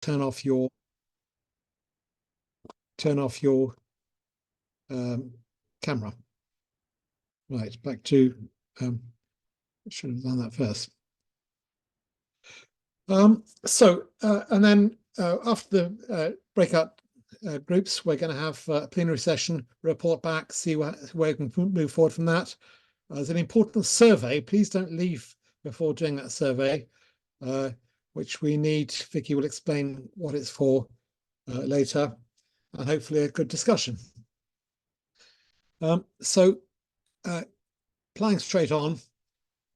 turn off your camera. Right, back to should have done that first. And then after the breakout groups, we're going to have a plenary session, report back, see where we can move forward from that. There's an important survey. Please don't leave before doing that survey, which we need. Vicky will explain what it's for later, and hopefully a good discussion. Playing straight on.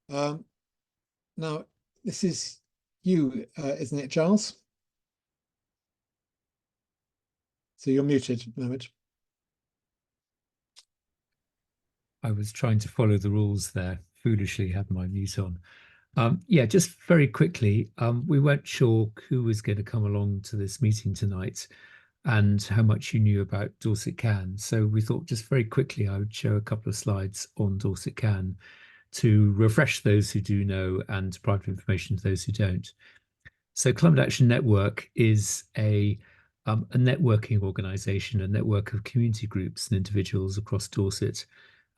Now, this is you, isn't it, Giles? So you're muted at the moment. I was trying to follow the rules there, foolishly had my mute on. Yeah, just very quickly, we weren't sure who was going to come along to this meeting tonight and how much you knew about Dorset CAN. So we thought just very quickly I would show a couple of slides on Dorset CAN to refresh those who do know and provide information to those who don't. So Climate Action Network is a networking organisation, a network of community groups and individuals across Dorset.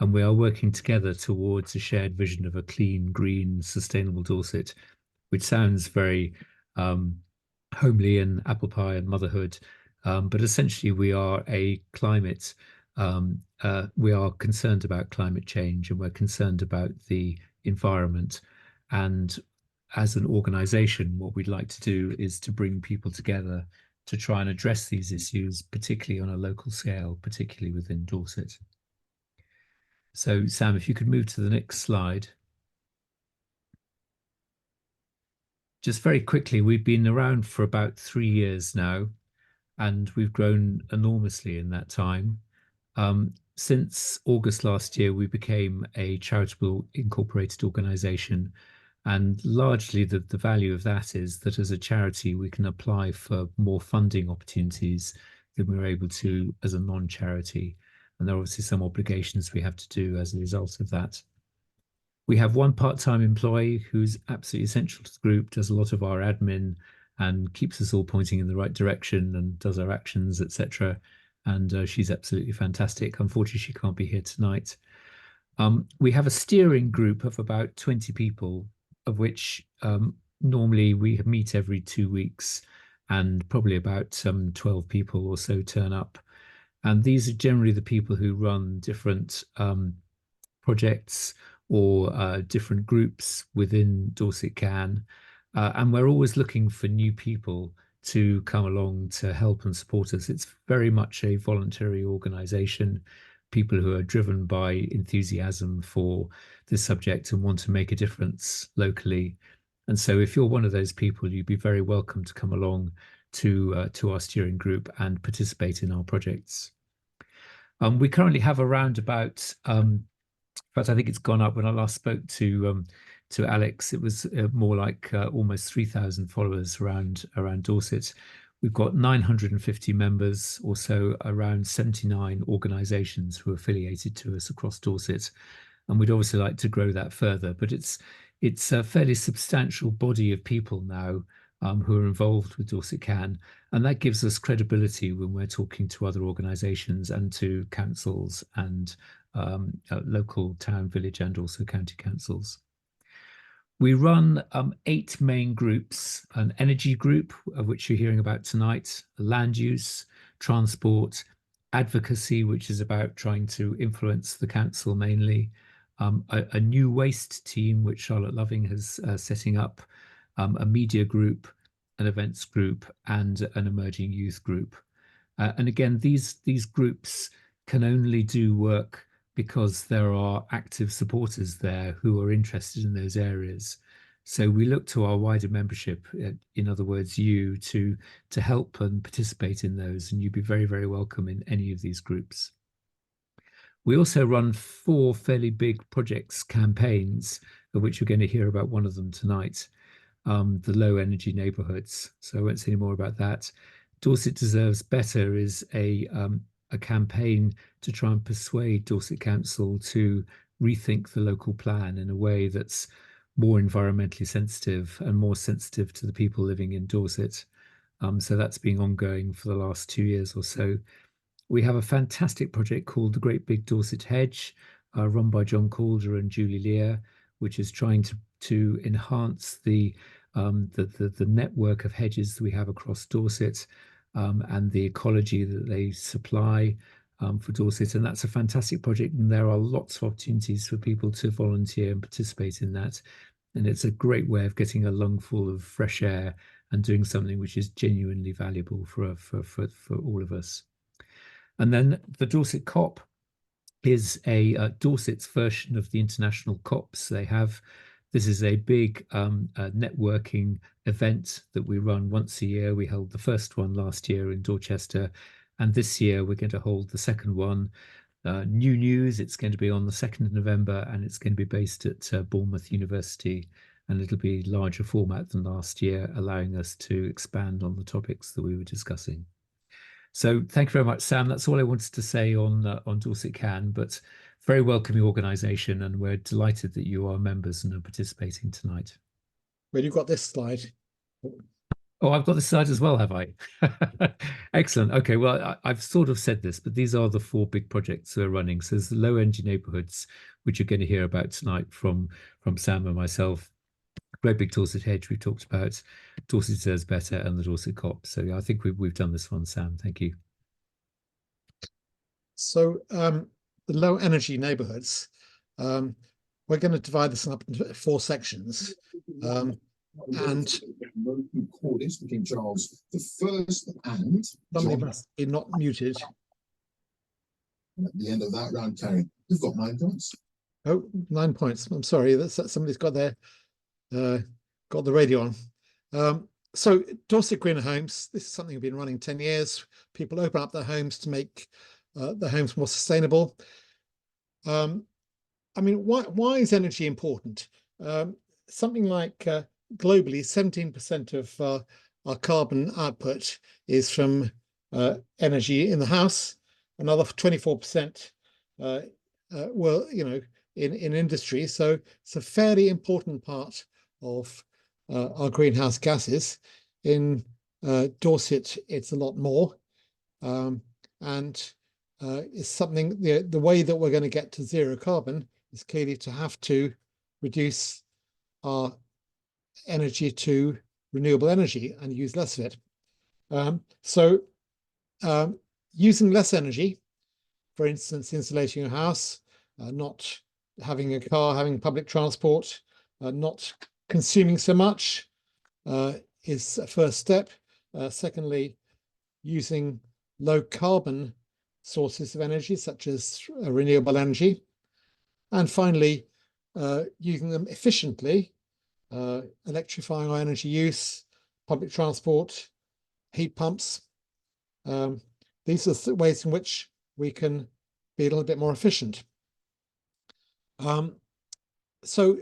And we are working together towards a shared vision of a clean, green, sustainable Dorset, which sounds very homely and apple pie and motherhood. But essentially, we are a climate, we are concerned about climate change and we're concerned about the environment. And as an organisation, what we'd like to do is to bring people together to try and address these issues, particularly on a local scale, particularly within Dorset. So, Sam, if you could move to the next slide. Just very quickly, we've been around for about 3 years now, and we've grown enormously in that time. Since August last year, we became a charitable incorporated organisation, and largely the value of that is that as a charity, we can apply for more funding opportunities than we're able to as a non-charity. And there are obviously some obligations we have to do as a result of that. We have one part-time employee who's absolutely essential to the group, does a lot of our admin and keeps us all pointing in the right direction and does our actions, etc. And she's absolutely fantastic. Unfortunately, she can't be here tonight. We have a steering group of about 20 people, of which normally we meet every 2 weeks, and probably about 12 people or so turn up. And these are generally the people who run different projects or different groups within Dorset CAN. And we're always looking for new people to come along to help and support us. It's very much a voluntary organisation, people who are driven by enthusiasm for this subject and want to make a difference locally. And so if you're one of those people, you'd be very welcome to come along to our steering group and participate in our projects. We currently have around about, in fact, I think it's gone up. When I last spoke to Alex, it was more like almost 3,000 followers around Dorset. We've got 950 members, also around 79 organisations who are affiliated to us across Dorset, and we'd obviously like to grow that further. But it's a fairly substantial body of people now who are involved with Dorset CAN, and that gives us credibility when we're talking to other organisations and to councils and local town, village, and also county councils. We run 8 main groups: an energy group, of which you're hearing about tonight, land use, transport, advocacy, which is about trying to influence the council mainly, a new waste team, which Charlotte Loving has setting up, a media group, an events group, and an emerging youth group. And again, these groups can only do work because there are active supporters there who are interested in those areas. So we look to our wider membership, in other words, you, to help and participate in those, and you'd be very, very welcome in any of these groups. We also run 4 fairly big projects campaigns, of which you're going to hear about one of them tonight, the low energy neighbourhoods. So I won't say any more about that. Dorset Deserves Better is a campaign to try and persuade Dorset Council to rethink the local plan in a way that's more environmentally sensitive and more sensitive to the people living in Dorset. So that's been ongoing for the last 2 years or so. We have a fantastic project called the Great Big Dorset Hedge, run by John Calder and Julie Lear, which is trying to enhance the network of hedges that we have across Dorset, and the ecology that they supply for Dorset. And that's a fantastic project, and there are lots of opportunities for people to volunteer and participate in that. And it's a great way of getting a lungful of fresh air and doing something which is genuinely valuable for all of us. And then the Dorset COP is a Dorset's version of the international COPs. This is a big networking event that we run once a year. We held the first one last year in Dorchester, and this year we're going to hold the second one. New news, it's going to be on the 2nd of November, and it's going to be based at Bournemouth University, and it'll be larger format than last year, allowing us to expand on the topics that we were discussing. So thank you very much, Sam. That's all I wanted to say on Dorset CAN, but very welcoming organisation, and we're delighted that you are members and are participating tonight. Well, you've got this slide. Oh, I've got the slide as well, have I? Excellent. Okay, well, I've sort of said this, but these are the 4 big projects we're running. So there's the low energy neighbourhoods, which you're going to hear about tonight from Sam and myself. Great Big Dorset Hedge we talked about, Dorset Deserves Better, and the Dorset COP. So yeah, I think we've done this one, Sam. Thank you. So the low energy neighbourhoods, we're going to divide this up into 4 sections. And King Charles the First and somebody must be not muted. At the end of that round, Karen, you've got 9 points. Oh, 9 points. I'm sorry, that's somebody's got their got the radio on. So Dorset Greener Homes, this is something we've been running 10 years. People open up their homes to make their homes more sustainable. I mean, why is energy important? Something like globally, 17% of our carbon output is from energy in the house. Another 24% well, in industry. So it's a fairly important part of our greenhouse gases. In Dorset, it's a lot more. And it's something, the way that we're going to get to zero carbon is clearly to have to reduce our energy to renewable energy and use less of it. So using less energy, for instance, insulating your house, not having a car, having public transport, not consuming so much is a first step. Secondly, using low carbon sources of energy, such as renewable energy. And finally, using them efficiently, electrifying our energy use, public transport, heat pumps. These are the ways in which we can be a little bit more efficient. So,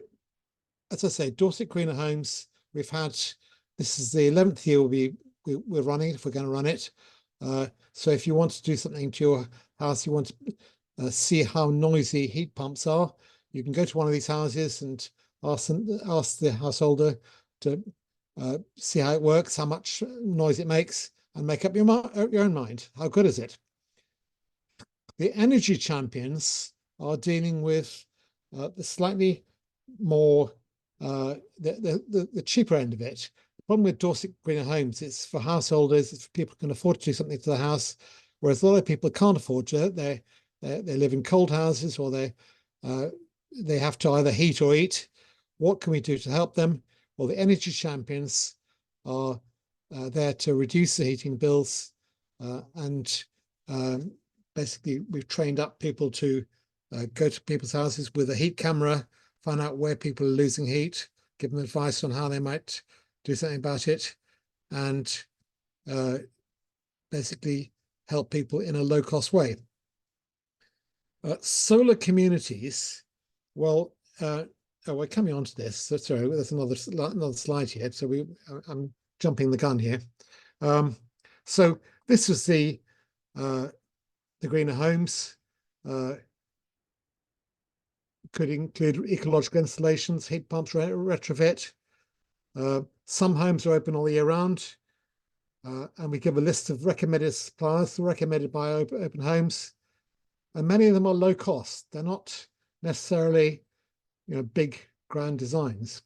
as I say, Dorset Greener Homes, we've had, this is the 11th year we're running it, if we're going to run it. So if you want to do something to your house, you want to see how noisy heat pumps are, you can go to one of these houses and ask the householder to see how it works, how much noise it makes, and make up your own mind. How good is it? The energy champions are dealing with the slightly more the cheaper end of it. The problem with Dorset Greener Homes, it's for householders, it's for people who can afford to do something to the house, whereas a lot of people can't afford to. They live in cold houses, or they have to either heat or eat. What can we do to help them? Well, the energy champions are there to reduce the heating bills, and basically we've trained up people to go to people's houses with a heat camera, find out where people are losing heat, give them advice on how they might do something about it, and basically help people in a low-cost way. Solar communities, well, we're coming on to this. So, sorry, there's another slide here. So I'm jumping the gun here. So this is the Greener Homes. Could include ecological installations, heat pumps, retrofit. Some homes are open all year round. And we give a list of recommended suppliers recommended by Open Homes. And many of them are low cost. They're not necessarily, big grand designs.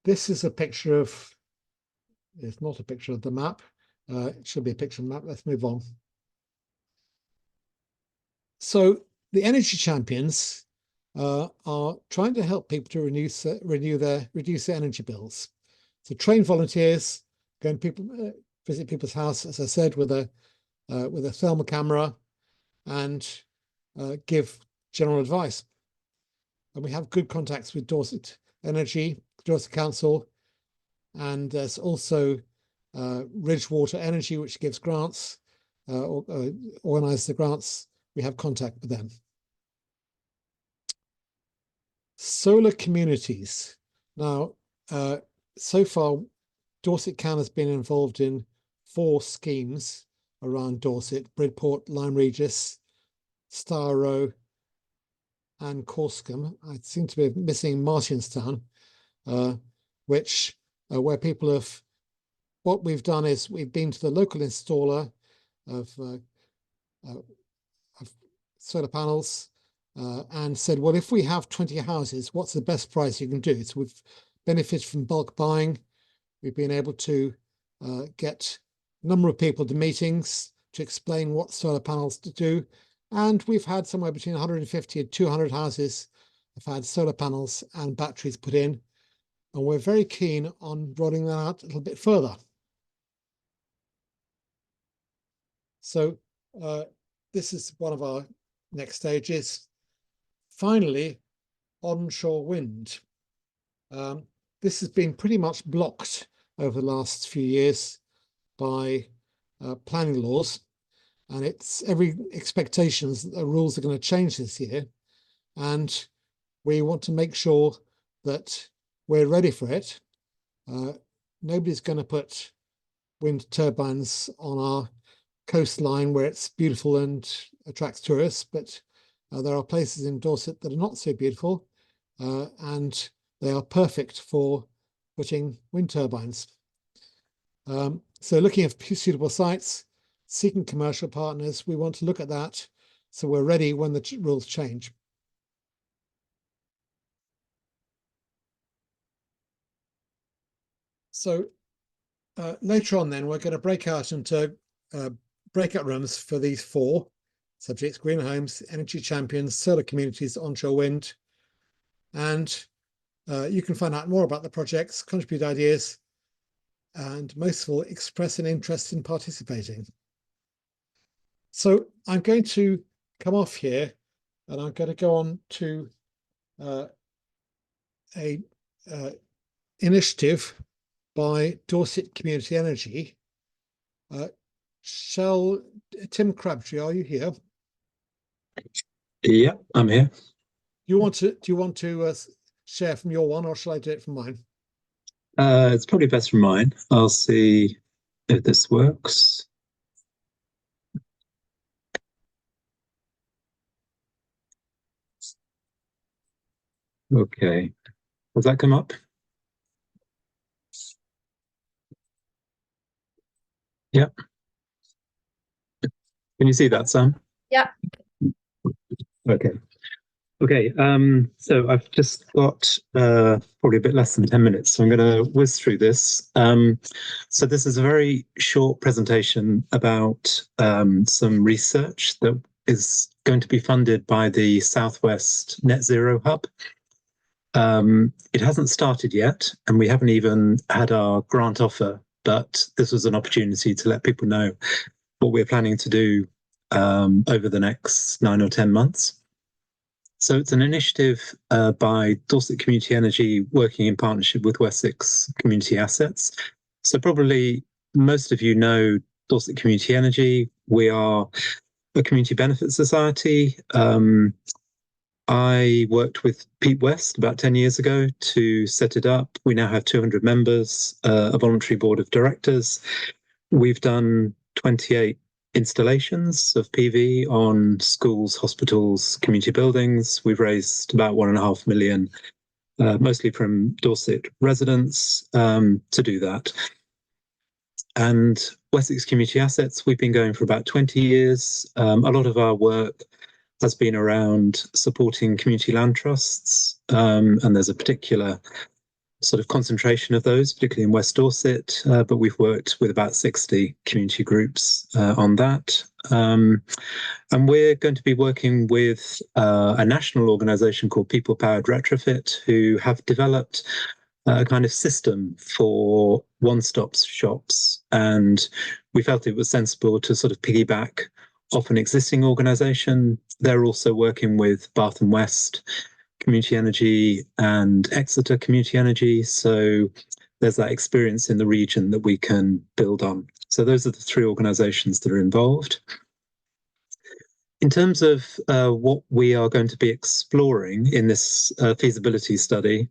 This is a picture of, it's not a picture of the map. It should be a picture of the map. Let's move on. So the energy champions are trying to help people to reduce their energy bills. So train volunteers go and visit people's house, as I said, with a thermal camera, and give general advice. And we have good contacts with Dorset Energy, Dorset Council, and there's also Ridgewater Energy, which gives grants, organises the grants. We have contact with them. Solar communities. Now, so far, Dorset CAN has been involved in 4 schemes around Dorset: Bridport, Lyme Regis, Star Row, and Corscombe. I seem to be missing Martinstown, where people have. What we've done is we've been to the local installer of solar panels and said, well, if we have 20 houses, what's the best price you can do? So we've benefited from bulk buying. We've been able to get a number of people to meetings to explain what solar panels to do. And we've had somewhere between 150 and 200 houses have had solar panels and batteries put in. And we're very keen on rolling that out a little bit further. So this is one of our next stages. Finally, onshore wind. This has been pretty much blocked over the last few years by planning laws, and it's every expectations that the rules are going to change this year, and we want to make sure that we're ready for it. Nobody's going to put wind turbines on our coastline where it's beautiful and attracts tourists, but there are places in Dorset that are not so beautiful, and they are perfect for putting wind turbines. So looking at suitable sites, seeking commercial partners, we want to look at that so we're ready when the rules change. So later on then, we're going to break out into breakout rooms for these 4 subjects: green homes, energy champions, solar communities, onshore wind. And you can find out more about the projects, contribute ideas, and most of all, express an interest in participating. So I'm going to come off here, and I'm going to go on to a initiative by Dorset Community Energy. Tim Crabtree, are you here? Yeah, I'm here. Do you want to share from your one, or shall I do it from mine? It's probably best from mine. I'll see if this works. Okay. Has that come up? Yep. Can you see that, Sam? Yeah. Okay. Okay, so I've just got probably a bit less than 10 minutes, so I'm going to whiz through this. So this is a very short presentation about some research that is going to be funded by the Southwest Net Zero Hub. It hasn't started yet, and we haven't even had our grant offer, but this was an opportunity to let people know what we're planning to do over the next 9 or 10 months. So it's an initiative by Dorset Community Energy working in partnership with Wessex Community Assets. So probably most of you know Dorset Community Energy. We are a community benefit society. I worked with Pete West about 10 years ago to set it up. We now have 200 members, a voluntary board of directors. We've done 28 installations of PV on schools, hospitals, community buildings. We've raised about £1.5 million, mostly from Dorset residents, to do that. And Wessex Community Assets, we've been going for about 20 years. A lot of our work has been around supporting community land trusts, and there's a particular sort of concentration of those, particularly in West Dorset, but we've worked with about 60 community groups on that. And we're going to be working with a national organisation called People Powered Retrofit, who have developed a kind of system for one-stop shops. And we felt it was sensible to sort of piggyback off an existing organisation. They're also working with Bath and West Community Energy and Exeter Community Energy. So there's that experience in the region that we can build on. So those are the three organisations that are involved. In terms of what we are going to be exploring in this feasibility study,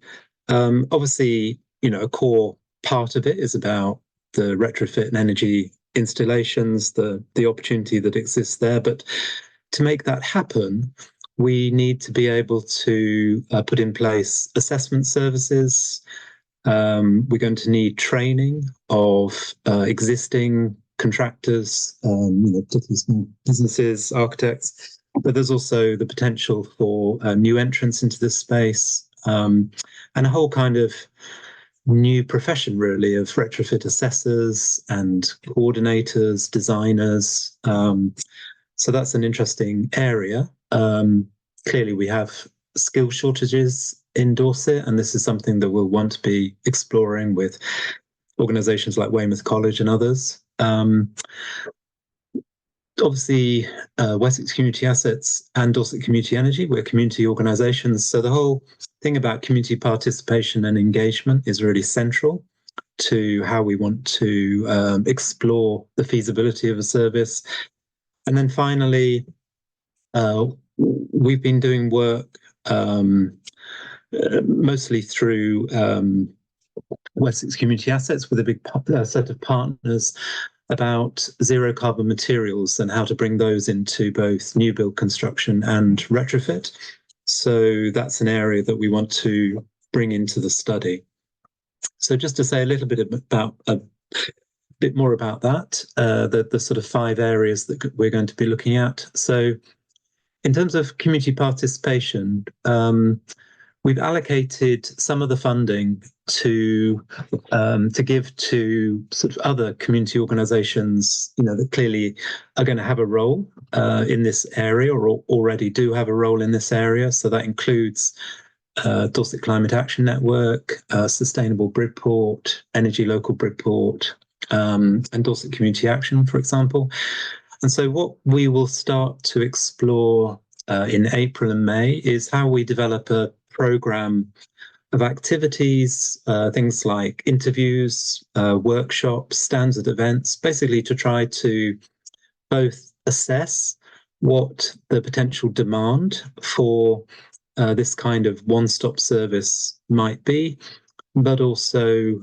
obviously, a core part of it is about the retrofit and energy installations, the opportunity that exists there. But to make that happen, we need to be able to put in place assessment services. We're going to need training of existing contractors, particularly small businesses, architects, but there's also the potential for new entrants into this space, and a whole kind of new profession, really, of retrofit assessors and coordinators, designers. So that's an interesting area. Clearly, we have skill shortages in Dorset, and this is something that we'll want to be exploring with organisations like Weymouth College and others. Obviously, Wessex Community Assets and Dorset Community Energy, we're community organisations. So the whole thing about community participation and engagement is really central to how we want to explore the feasibility of a service. And then finally, we've been doing work mostly through Wessex Community Assets with a big set of partners about zero carbon materials and how to bring those into both new build construction and retrofit. So that's an area that we want to bring into the study. So just to say a little bit about a bit more about that, the sort of 5 areas that we're going to be looking at. So in terms of community participation, we've allocated some of the funding to give to sort of other community organisations, that clearly are going to have a role in this area, or already do have a role in this area. So that includes Dorset Climate Action Network, Sustainable Bridport, Energy Local Bridport, and Dorset Community Action, for example. And so what we will start to explore in April and May is how we develop a programme of activities, things like interviews, workshops, standard events, basically to try to both assess what the potential demand for this kind of one-stop service might be, but also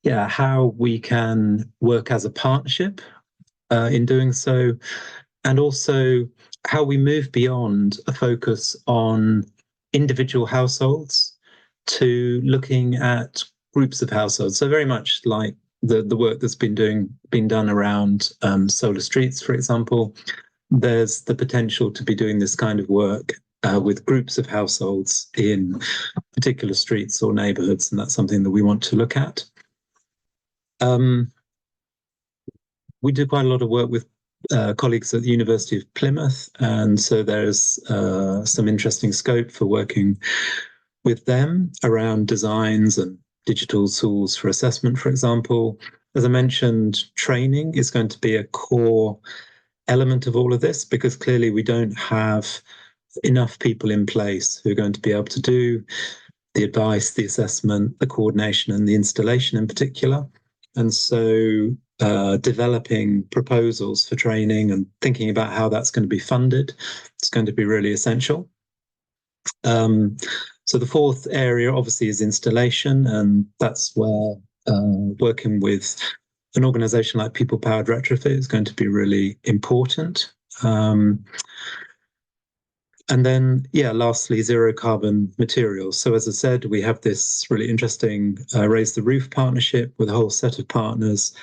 how we can work as a partnership in doing so, and also how we move beyond a focus on individual households to looking at groups of households. So very much like the work that's been done around solar streets, for example. There's the potential to be doing this kind of work with groups of households in particular streets or neighbourhoods, and that's something that we want to look at. We do quite a lot of work with colleagues at the University of Plymouth, and so there's some interesting scope for working with them around designs and digital tools for assessment, for example. As I mentioned, training is going to be a core element of all of this, because clearly we don't have enough people in place who are going to be able to do the advice, the assessment, the coordination, and the installation in particular. And so developing proposals for training and thinking about how that's going to be funded is going to be really essential. So the 4th area obviously is installation, and that's where working with an organisation like People Powered Retrofit is going to be really important. And then, yeah, lastly, zero carbon materials. So as I said, we have this really interesting Raise the Roof partnership with a whole set of partners.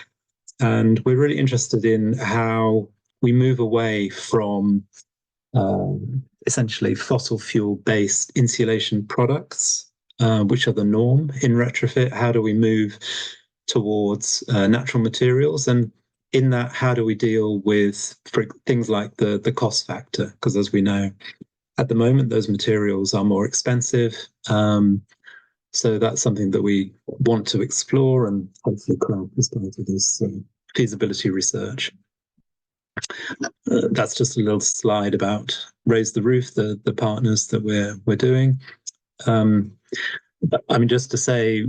And we're really interested in how we move away from essentially fossil fuel based insulation products, which are the norm in retrofit. How do we move towards natural materials? And in that, how do we deal with things like the cost factor? Because as we know, at the moment, those materials are more expensive. So that's something that we want to explore and hopefully crack as part of this feasibility research. That's just a little slide about Raise the Roof, the partners that we're doing. I mean, just to say,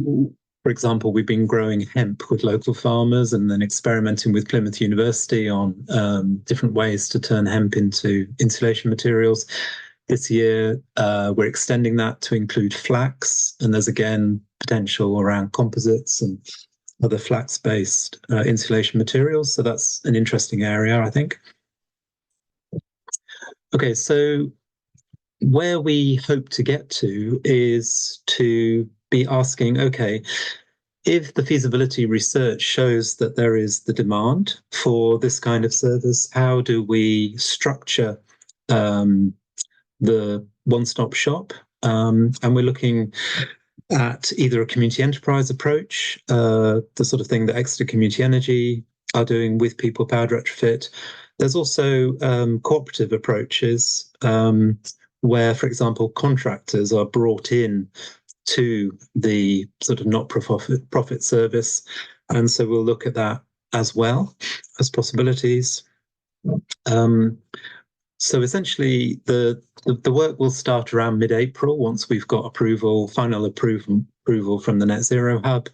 for example, we've been growing hemp with local farmers and then experimenting with Plymouth University on different ways to turn hemp into insulation materials. This year, we're extending that to include flax, and there's again potential around composites and other flax-based insulation materials. So that's an interesting area, I think. Okay, so where we hope to get to is to be asking, okay, if the feasibility research shows that there is the demand for this kind of service, how do we structure the one-stop shop? And we're looking at either a community enterprise approach, the sort of thing that Exeter Community Energy are doing with People Powered Retrofit. There's also cooperative approaches where, for example, contractors are brought in to the sort of not-for-profit service. And so we'll look at that as well as possibilities. So essentially, the work will start around mid-April once we've got final approval from the Net Zero Hub.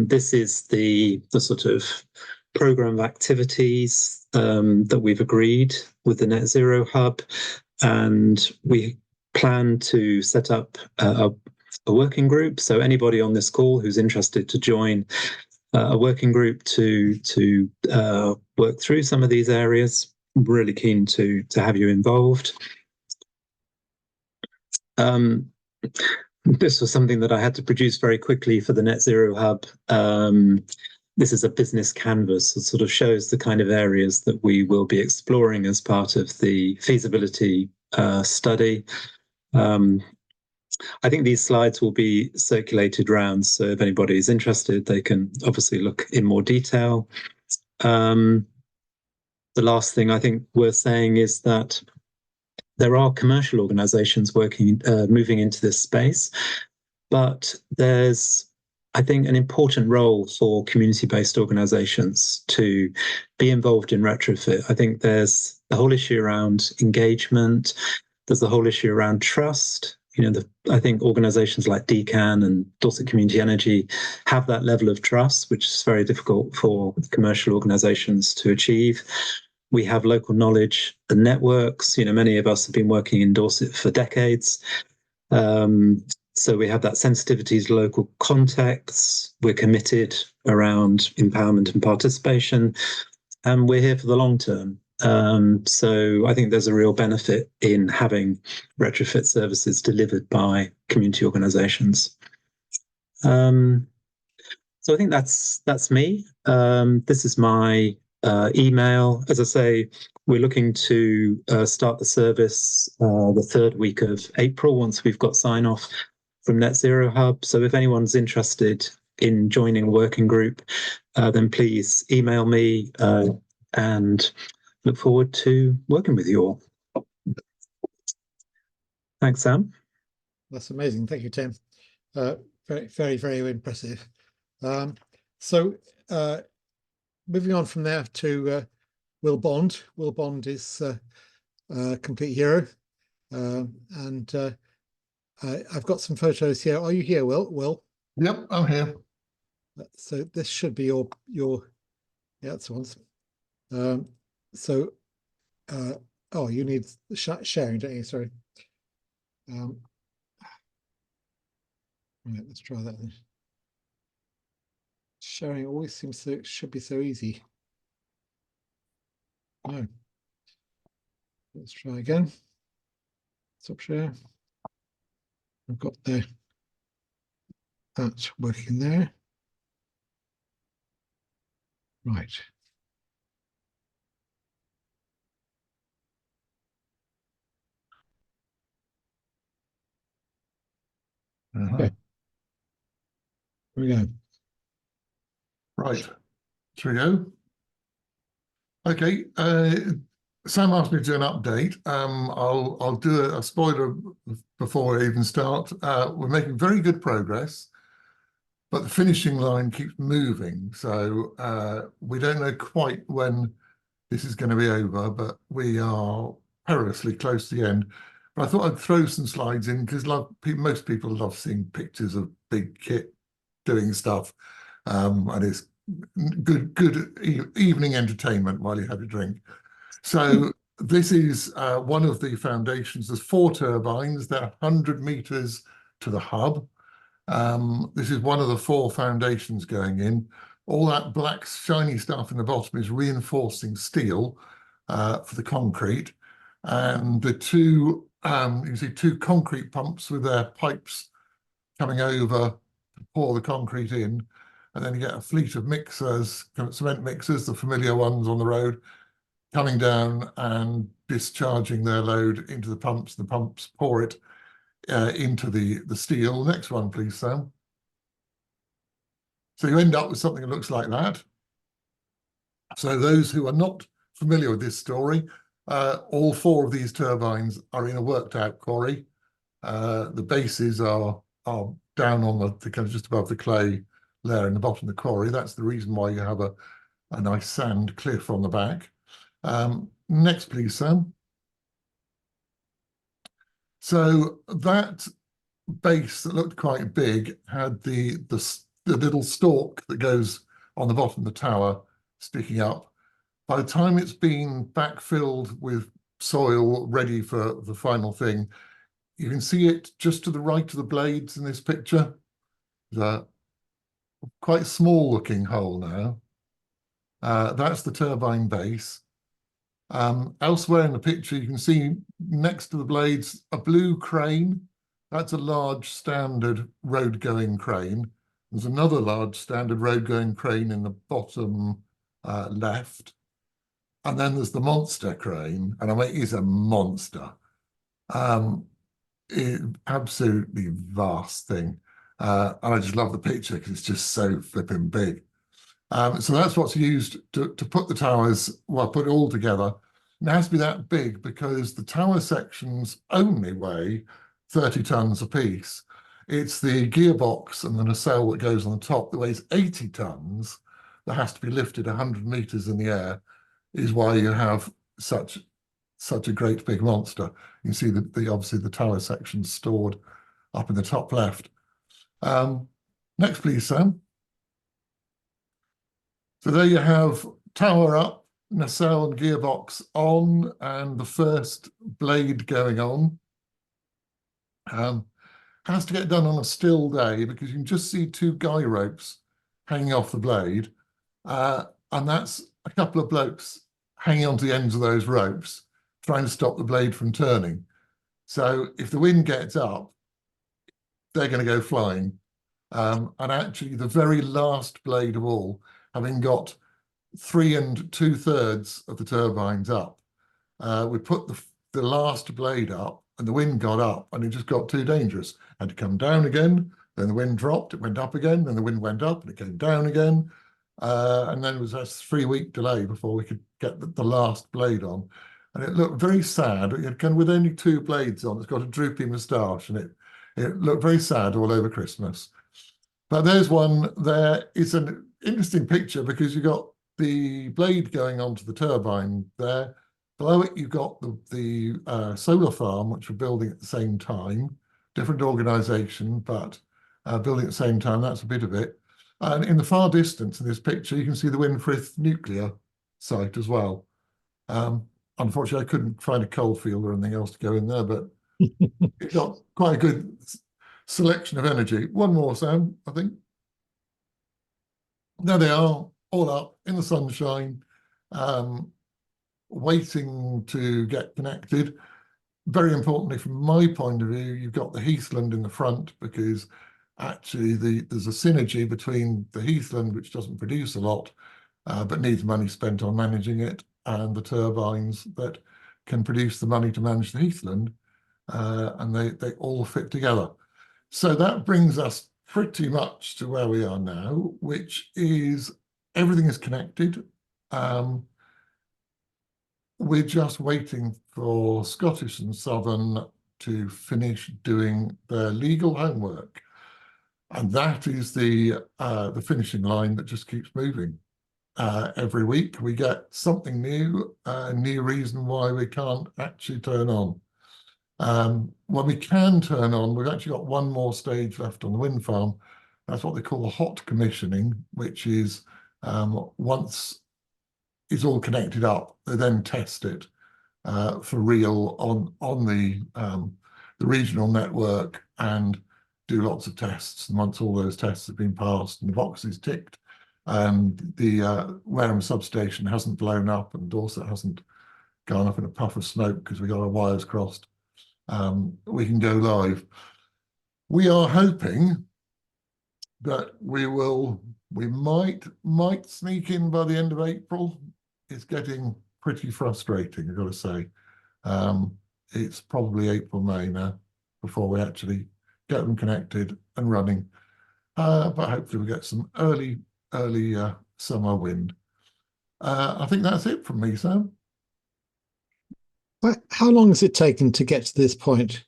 This is the sort of program of activities that we've agreed with the Net Zero Hub, and we plan to set up a working group. So anybody on this call who's interested to join a working group to work through some of these areas, I'm really keen to have you involved. This was something that I had to produce very quickly for the Net Zero Hub. This is a business canvas that sort of shows the kind of areas that we will be exploring as part of the feasibility study. I think these slides will be circulated around, so if anybody is interested, they can obviously look in more detail. The last thing I think worth saying is that there are commercial organizations moving into this space, but there's, I think, an important role for community-based organizations to be involved in retrofit. I think there's the whole issue around engagement. There's the whole issue around trust. You know, I think organizations like CAN and Dorset Community Energy have that level of trust, which is very difficult for commercial organizations to achieve. We have local knowledge and networks. You know, many of us have been working in Dorset for decades. So we have that sensitivity to local contexts. We're committed around empowerment and participation, and we're here for the long term. So I think there's a real benefit in having retrofit services delivered by community organizations. So I think that's me. This is my email. As I say, we're looking to start the service the third week of April once we've got sign-off from Net Zero Hub. So if anyone's interested in joining a working group, then please email me and look forward to working with you all. Thanks, Sam. That's amazing. Thank you, Tim. Very, very, very impressive. So moving on from there to Will Bond. Will Bond is a complete hero. And I've got some photos here. Are you here, Will? Will? Yep, I'm here. So this should be your yeah, that's the ones. Oh, you need sharing, don't you? Sorry. Right, let's try that then. Sharing always should be so easy. No. Let's try again. Stop share. I've got that working there. Right. Okay. Here we go. Right. Shall we go? Okay. Sam asked me to do an update. I'll do a spoiler before I even start. We're making very good progress, but the finishing line keeps moving. So we don't know quite when this is going to be over, but we are perilously close to the end. But I thought I'd throw some slides in because most people love seeing pictures of big kit doing stuff, and it's good evening entertainment while you have a drink. So this is one of the foundations. There's 4 turbines. They're 100 meters to the hub. This is one of the 4 foundations going in. All that black shiny stuff in the bottom is reinforcing steel for the concrete. And the 2, you can see 2 concrete pumps with their pipes coming over to pour the concrete in. And then you get a fleet of mixers, cement mixers, the familiar ones on the road, coming down and discharging their load into the pumps. The pumps pour it into the steel. Next one, please, Sam. So you end up with something that looks like that. So those who are not familiar with this story, all 4 of these turbines are in a worked out quarry. The bases are down on the kind of just above the clay layer in the bottom of the quarry. That's the reason why you have a nice sand cliff on the back. Next, please, Sam. So that base that looked quite big had the little stalk that goes on the bottom of the tower sticking up. By the time it's been backfilled with soil ready for the final thing, you can see it just to the right of the blades in this picture. There's a quite small looking hole now. That's the turbine base. Elsewhere in the picture, you can see next to the blades a blue crane. That's a large standard road-going crane. There's another large standard road-going crane in the bottom left. And then there's the monster crane, and I mean, it's a monster. Absolutely vast thing. And I just love the picture because it's just so flipping big. So that's what's used to put the towers, well, put it all together. It has to be that big because the tower sections only weigh 30 tons apiece. It's the gearbox and the nacelle that goes on the top that weighs 80 tons that has to be lifted 100 meters in the air, is why you have such a great big monster. You can see obviously the tower section stored up in the top left. Next, please, Sam. So there you have tower up, nacelle and gearbox on, and the first blade going on. Has to get done on a still day because you can just see 2 guy ropes hanging off the blade. And that's a couple of blokes hanging onto the ends of those ropes, trying to stop the blade from turning. So if the wind gets up, they're going to go flying. And actually, the very last blade of all, having got 3 2/3 of the turbines up, we put the last blade up, and the wind got up, and it just got too dangerous. Had to come down again. Then the wind dropped. It went up again. Then the wind went up, and it came down again. And then it was a 3-week delay before we could get the last blade on. And it looked very sad. It can, with only 2 blades on, it's got a droopy moustache, and it looked very sad all over Christmas. But there's one there. It's an interesting picture because you've got the blade going onto the turbine there. Below it, you've got the solar farm, which we're building at the same time. Different organisation, but building at the same time, that's a bit of it. And in the far distance in this picture, you can see the Winfrith nuclear site as well. Unfortunately, I couldn't find a coal field or anything else to go in there, but it got quite a good selection of energy. One more, Sam, I think. There they are, all up in the sunshine, waiting to get connected. very importantly, from my point of view, you've got the heathland in the front, because actually there's a synergy between the heathland, which doesn't produce a lot, but needs money spent on managing it, and the turbines that can produce the money to manage the heathland, and they all fit together. So that brings us pretty much to where we are now, which is everything is connected. We're just waiting for Scottish and Southern to finish doing their legal homework, and that is the finishing line that just keeps moving. Every week we get something new, a new reason why we can't actually turn on. When we can turn on, we've actually got one more stage left on the wind farm. That's what they call hot commissioning, which is once it's all connected up, they then test it for real on the regional network and do lots of tests. And once all those tests have been passed and the box is ticked, and the Wareham substation hasn't blown up and Dorset hasn't gone up in a puff of smoke because we got our wires crossed, we can go live. We are hoping that we might sneak in by the end of April. It's getting pretty frustrating, I've got to say. It's probably April, May now before we actually get them connected and running. But hopefully we get some early summer wind. I think that's it from me, Sam. How long has it taken to get to this point,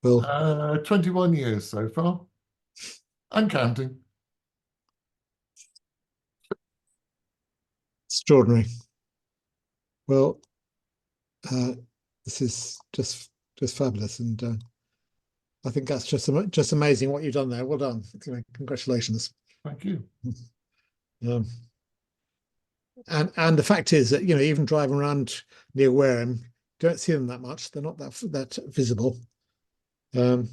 Will? 21 years so far, and counting. Extraordinary. Well, this is just fabulous, and I think that's just amazing what you've done there. Well done. Congratulations. Thank you. And the fact is that, even driving around near Wareham, don't see them that much. They're not that visible. Well,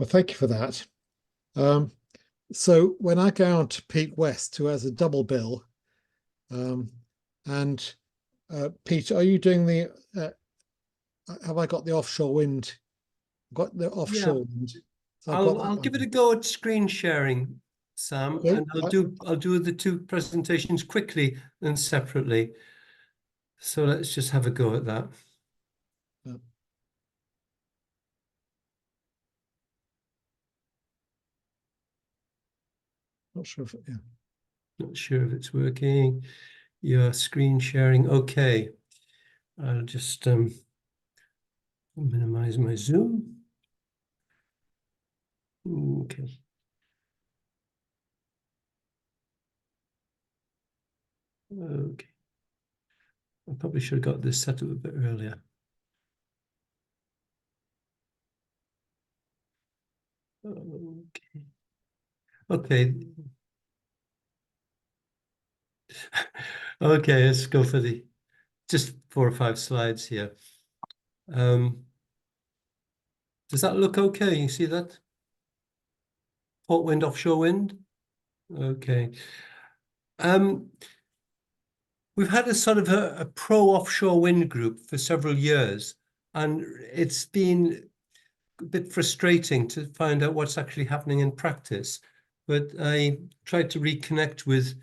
thank you for that. So when I go on to Pete West, who has a double bill, and Pete, are you doing the? Have I got the offshore wind? Got the offshore wind? So I'll give it a go at screen sharing, Sam, okay. and I'll do the two presentations quickly and separately. So let's just have a go at that. Not sure if Not sure if it's working. Your screen sharing. Okay. I'll just minimize my Zoom. Okay. Okay. I probably should have got this set up a bit earlier. Okay. Okay. Okay, let's go for just 4 or 5 slides here. Does that look okay? You see that? Port wind, offshore wind? Okay. We've had a sort of a pro-offshore wind group for several years, and it's been a bit frustrating to find out what's actually happening in practice. But I tried to reconnect with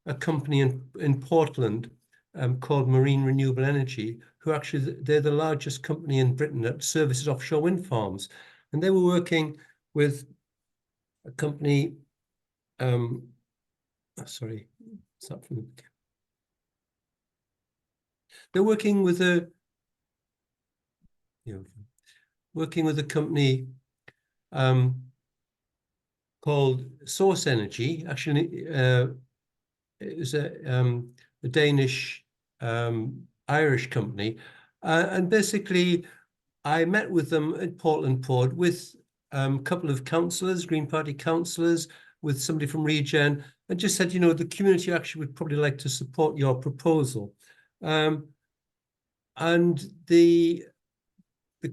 a company in Portland called Marine Renewable Energy, who actually, they're the largest company in Britain that services offshore wind farms. And they were working with a company, sorry, it's not from the... They're working with a company called Source Energy. Actually, it was a Danish Irish company, and basically I met with them at Portland Port with a couple of councillors, Green Party councillors, with somebody from Regen, and just said, the community actually would probably like to support your proposal. And the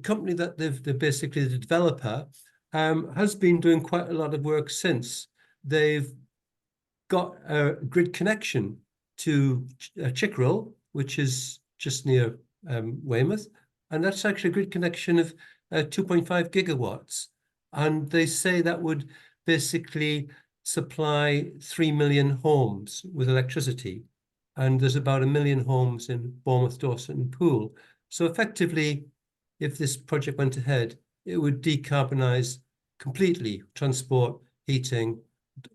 company that they're basically the developer has been doing quite a lot of work since. They've got a grid connection to Chickerell, which is just near Weymouth, and that's actually a grid connection of 2.5 gigawatts. And they say that would basically supply 3 million homes with electricity. And there's about 1 million homes in Bournemouth, Dorset and Poole. So effectively, if this project went ahead, it would decarbonize completely transport, heating,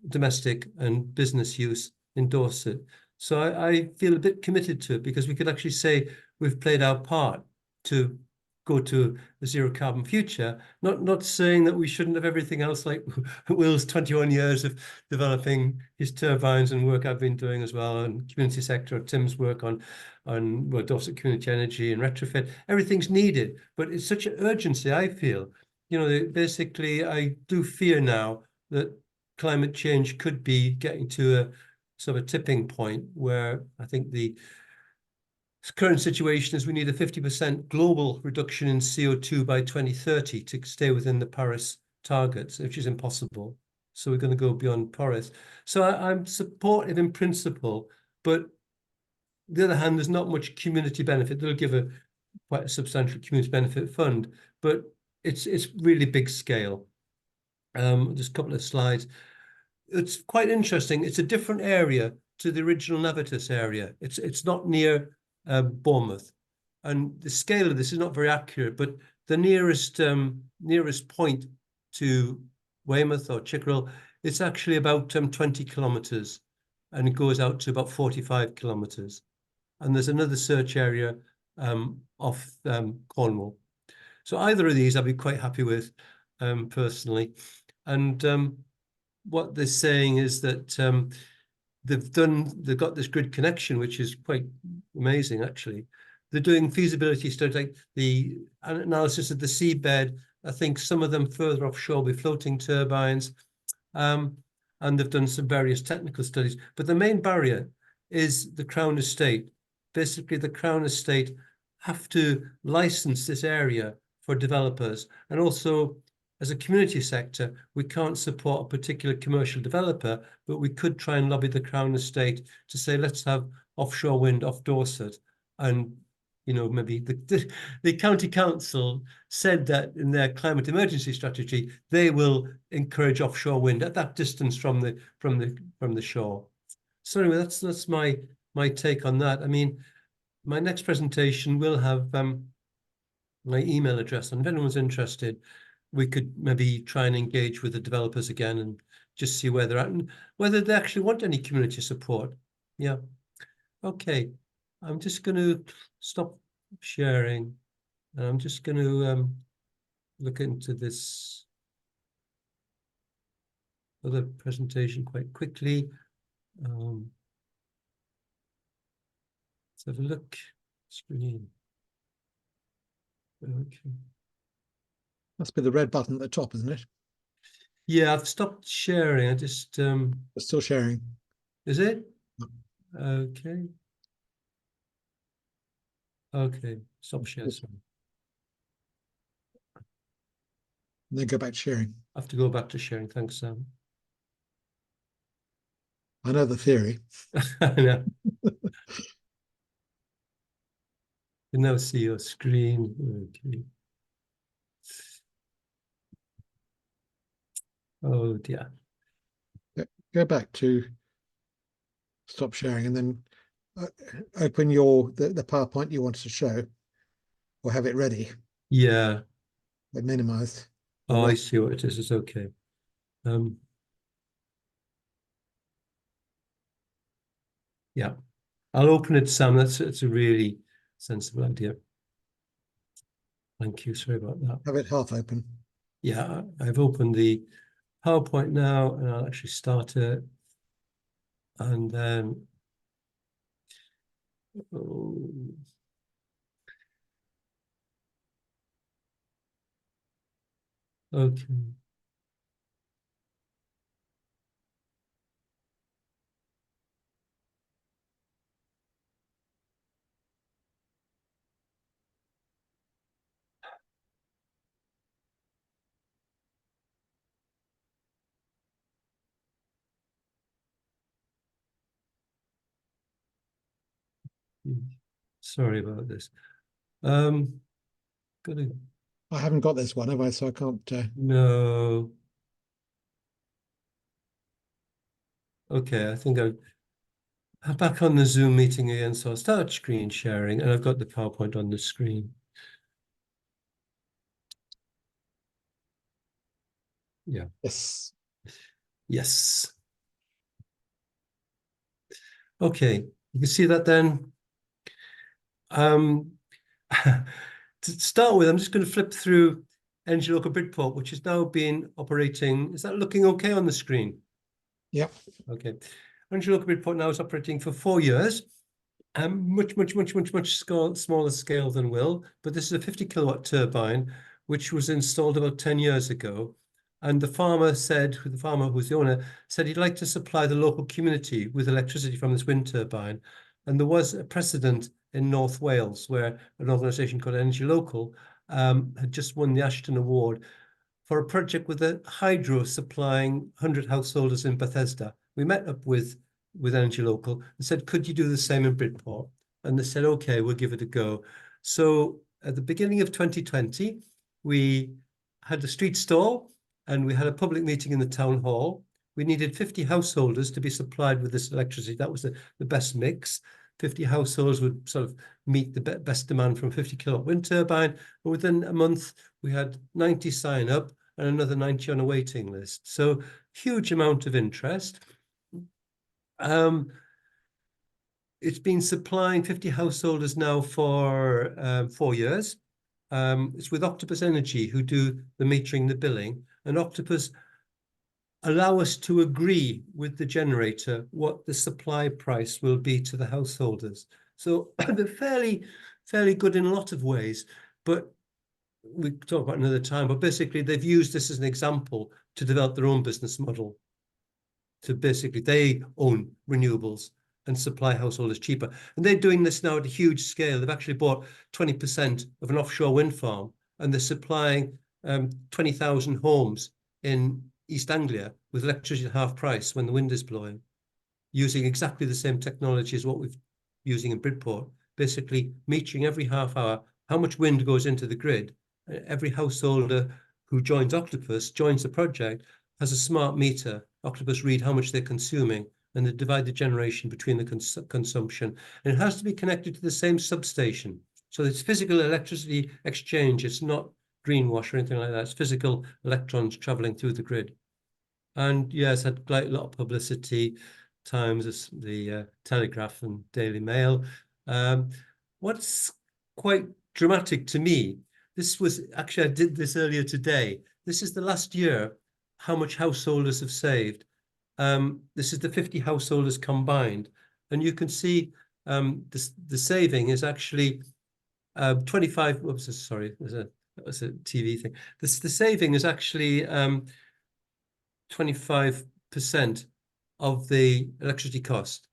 domestic and business use in Dorset. So I feel a bit committed to it, because we could actually say we've played our part to go to a zero carbon future, not saying that we shouldn't have everything else, like Will's 21 years of developing his turbines and work I've been doing as well, and community sector, Tim's work on well, Dorset Community Energy and retrofit. Everything's needed, but it's such an urgency, I feel. You know, basically, I do fear now that climate change could be getting to a sort of a tipping point where I think the current situation is we need a 50% global reduction in CO2 by 2030 to stay within the Paris targets, which is impossible. So we're going to go beyond Paris. So I'm supportive in principle, but on the other hand, there's not much community benefit. They'll give quite a substantial community benefit fund, but it's really big scale. Just a couple of slides. It's quite interesting. It's a different area to the original Navitas area. It's not near Bournemouth, and the scale of this is not very accurate. But the nearest point to Weymouth or Chickerell, it's actually about 20 kilometres, and it goes out to about 45 kilometres. And there's another search area off Cornwall. So either of these I'd be quite happy with personally. And what they're saying is that they've got this grid connection, which is quite amazing, actually. They're doing feasibility studies, like the analysis of the seabed. I think some of them further offshore with floating turbines. And they've done some various technical studies. But the main barrier is the Crown Estate. Basically, the Crown Estate have to license this area for developers. And also, as a community sector, we can't support a particular commercial developer, but we could try and lobby the Crown Estate to say, let's have offshore wind off Dorset. And, you know, maybe the county council said that in their climate emergency strategy, they will encourage offshore wind at that distance from the shore. So anyway, that's my take on that. I mean, my next presentation will have my email address, and if anyone's interested, we could maybe try and engage with the developers again and just see where they're at and whether they actually want any community support. Yeah. Okay. I'm just going to stop sharing, and I'm just going to look into this other presentation quite quickly. Let's have a look. Screen. Okay. Must be the red button at the top, isn't it? Yeah, I've stopped sharing. I just We're still sharing. is it? No. Okay. Okay. Stop share. Sorry. And then go back to sharing. I have to go back to sharing. Thanks, Sam. I know the theory. I know. You now see your screen. Okay. Oh dear. Go back to stop sharing, and then open the PowerPoint you wanted to show, or have it ready, Yeah. but minimized. Oh, I see what it is. It's okay. Yeah. I'll open it, Sam. It's a really sensible idea. Thank you. Sorry about that. Have it half open. Yeah, I've opened the PowerPoint now, and I'll actually start it. And then, okay. Sorry about this. Got to, I haven't got this one, have I? So I can't. no. Okay, I think I'm back on the Zoom meeting again. So I'll start screen sharing, and I've got the PowerPoint on the screen. Yeah. Yes. Yes. Okay, you can see that then. To start with, I'm just going to flip through Energy Local Bridport, which has now been operating. Is that looking okay on the screen? Yep. Okay. Energy Local Bridport now is operating for 4 years. Much smaller scale than Will, but this is a 50 kilowatt turbine, which was installed about 10 years ago. And the farmer who's the owner, said he'd like to supply the local community with electricity from this wind turbine. And there was a precedent in North Wales where an organisation called Energy Local had just won the Ashton Award for a project with a hydro supplying 100 householders in Bethesda. We met up with Energy Local and said, could you do the same in Bridport? And they said, okay, we'll give it a go. So at the beginning of 2020, we had a street stall and we had a public meeting in the town hall. We needed 50 householders to be supplied with this electricity. That was the best mix. 50 households would sort of meet the best demand from 50 kilowatt wind turbine. And within a month, we had 90 sign up and another 90 on a waiting list. So huge amount of interest. It's been supplying 50 householders now for 4 years. It's with Octopus Energy who do the metering, the billing, and Octopus allow us to agree with the generator what the supply price will be to the householders. So they're fairly good in a lot of ways, but we talk about another time, but basically they've used this as an example to develop their own business model. To basically, they own renewables and supply householders cheaper. And they're doing this now at a huge scale. They've actually bought 20% of an offshore wind farm, and they're supplying 20,000 homes in East Anglia with electricity at half price when the wind is blowing, using exactly the same technology as what we're using in Bridport, basically metering every half hour how much wind goes into the grid. Every householder who joins Octopus, joins the project, has a smart meter. Octopus read how much they're consuming, and they divide the generation between the consumption. And it has to be connected to the same substation. So it's physical electricity exchange. It's not greenwash or anything like that. It's physical electrons traveling through the grid. And yeah, it's had quite a lot of publicity, Times, the Telegraph and Daily Mail. What's quite dramatic to me, this was actually, I did this earlier today. This is the last year, how much householders have saved. This is the 50 householders combined. And you can see the saving is actually 25, oops, sorry, that was a TV thing. The saving is actually 25% of the electricity cost.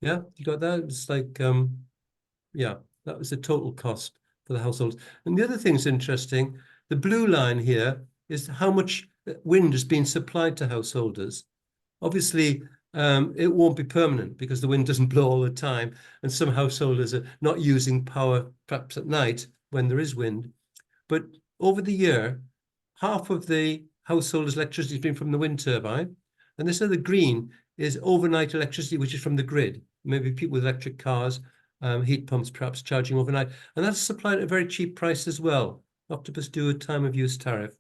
Yeah, you got that? It's like, yeah, that was the total cost for the households. And the other thing that's interesting, the blue line here is how much wind has been supplied to householders. Obviously, it won't be permanent because the wind doesn't blow all the time. And some householders are not using power perhaps at night when there is wind. But over the year, half of the householders' electricity has been from the wind turbine. And this other green is overnight electricity, which is from the grid. Maybe people with electric cars, heat pumps perhaps charging overnight. And that's supplied at a very cheap price as well. Octopus do a time of use tariff.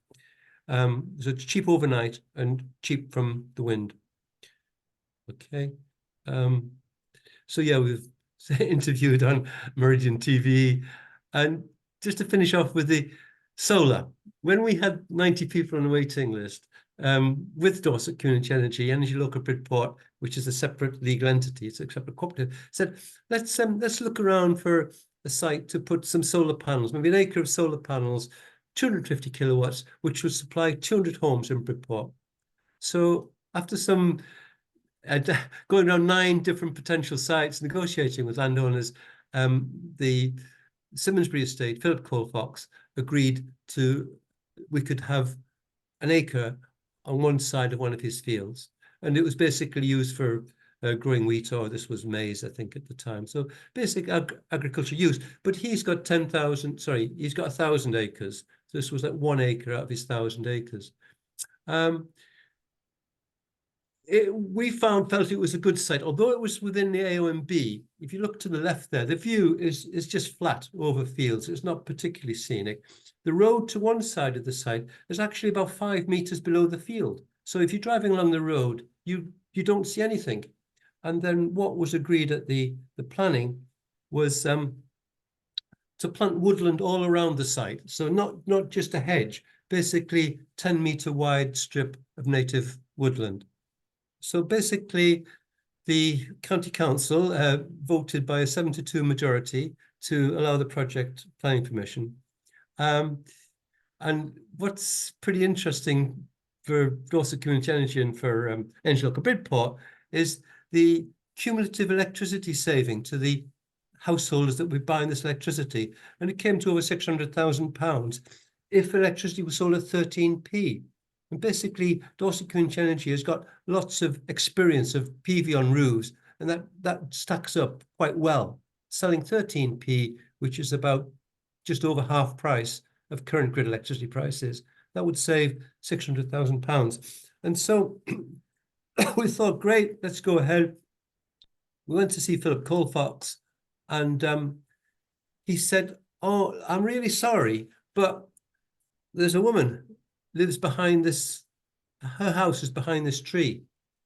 So it's cheap overnight and cheap from the wind. Okay. So yeah, we've interviewed on Meridian TV. And just to finish off with the solar, when we had 90 people on the waiting list, with Dorset Community Energy Local Bridport, which is a separate legal entity, it's a separate cooperative, said, let's look around for a site to put some solar panels, maybe an acre of solar panels, 250 kilowatts, which would supply 200 homes in Bridport. So after some going around 9 different potential sites, negotiating with landowners, the Simmonsbury estate, Philip Colfax, agreed we could have an acre on one side of one of his fields. And it was basically used for growing wheat, or this was maize, I think, at the time. So basic agriculture use. But he's got 10,000, sorry, he's got 1,000 acres. So this was like 1 acre out of his 1,000 acres. We felt it was a good site, although it was within the AONB. If you look to the left there, the view is just flat over fields. It's not particularly scenic. The road to one side of the site is actually about 5 meters below the field. So if you're driving along the road, you don't see anything. And then what was agreed at the planning was to plant woodland all around the site. So not just a hedge, basically 10-meter wide strip of native woodland. So basically, the county council voted by a 7-2 majority to allow the project planning permission. And what's pretty interesting for Dorset Community Energy and for Energy Local Bridport is the cumulative electricity saving to the householders that were buying this electricity. And it came to over £600,000 if electricity was sold at 13p. And basically, Dorset Community Energy has got lots of experience of PV on roofs, and that stacks up quite well. Selling 13p, which is about just over half price of current grid electricity prices, that would save £600,000. And so we thought, great, let's go ahead. We went to see Philip Colfax, and he said, oh, I'm really sorry, but there's a woman lives behind this, her house is behind this tree.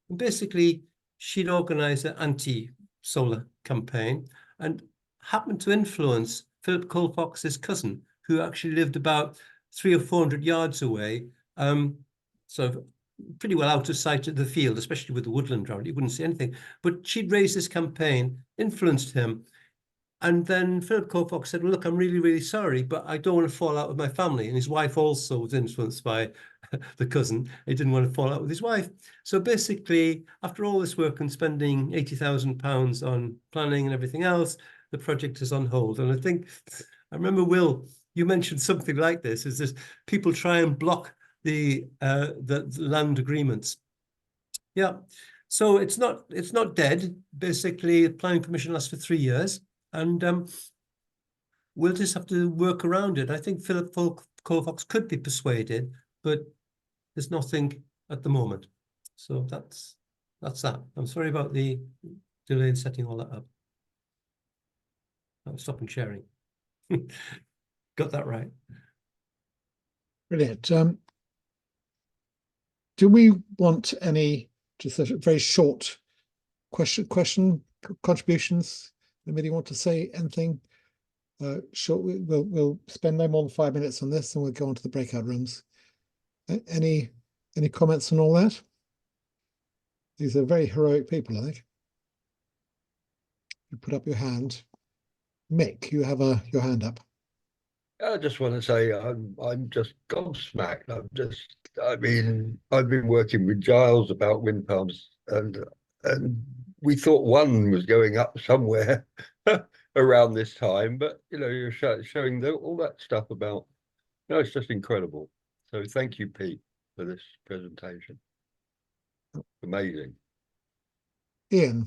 And basically, she'd organized an anti-solar campaign and happened to influence Philip Colfax's cousin, who actually lived about 300 or 400 yards away, so pretty well out of sight of the field, especially with the woodland around. You wouldn't see anything. But she'd raised this campaign, influenced him. And then Philip Colfax said, well, look, I'm really, really sorry, but I don't want to fall out with my family. And his wife also was influenced by the cousin. He didn't want to fall out with his wife. So basically, after all this work and spending £80,000 on planning and everything else, the project is on hold. And I remember, Will, you mentioned something like this, is this people try and block the land agreements. Yeah, so it's not dead. Basically, planning permission lasts for 3 years. And we'll just have to work around it. I think Philip Colfax could be persuaded, but there's nothing at the moment. So that's that. I'm sorry about the delay in setting all that up. I'll stop and sharing. Got that right. Brilliant. Do we want any just a very short question contributions? Anybody want to say anything? Short. We'll spend no more than 5 minutes on this, and we'll go on to the breakout rooms. Any comments on all that? These are very heroic people, I think. You put up your hand. Mick, you have your hand up. I just want to say I'm just gobsmacked. I've been working with Giles about wind farms, and we thought one was going up somewhere around this time, but you're showing all that stuff about. It's just incredible. So thank you, Pete, for this presentation. Amazing. Ian.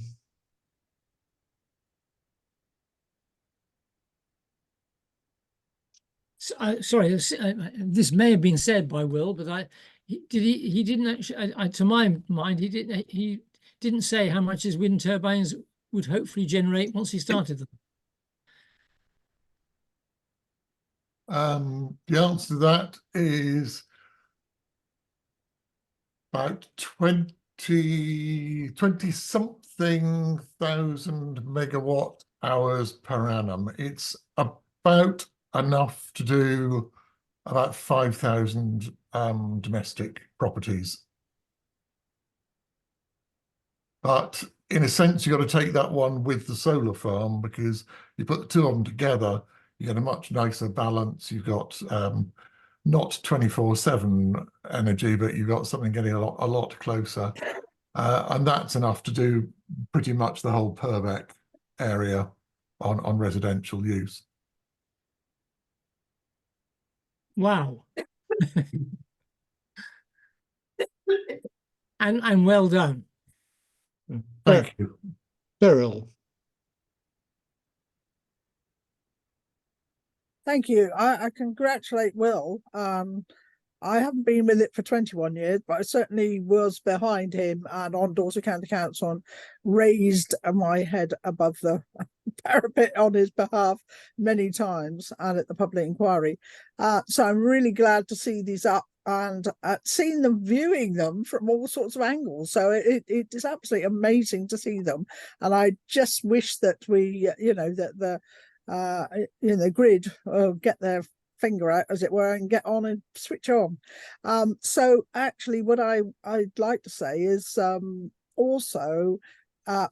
Sorry, this may have been said by Will, but he didn't actually. To my mind, he didn't say how much his wind turbines would hopefully generate once he started them. The answer to that is about 20 something thousand megawatt hours per annum. It's about enough to do about 5,000 domestic properties. But in a sense, you've got to take that one with the solar farm, because you put the two of them together, you get a much nicer balance. You've got not 24/7 energy, but you've got something getting a lot closer. And that's enough to do pretty much the whole Purbeck area on residential use. Wow. and well done. Thank you. Beryl. Thank you. I congratulate Will. I haven't been with it for 21 years, but I certainly was behind him and on Dorset County Council and raised my head above the parapet on his behalf many times and at the public inquiry. So I'm really glad to see these up and seeing them, viewing them from all sorts of angles. So it is absolutely amazing to see them. And I just wish that we, that the grid get their finger out, as it were, and get on and switch on. So actually what I'd like to say is also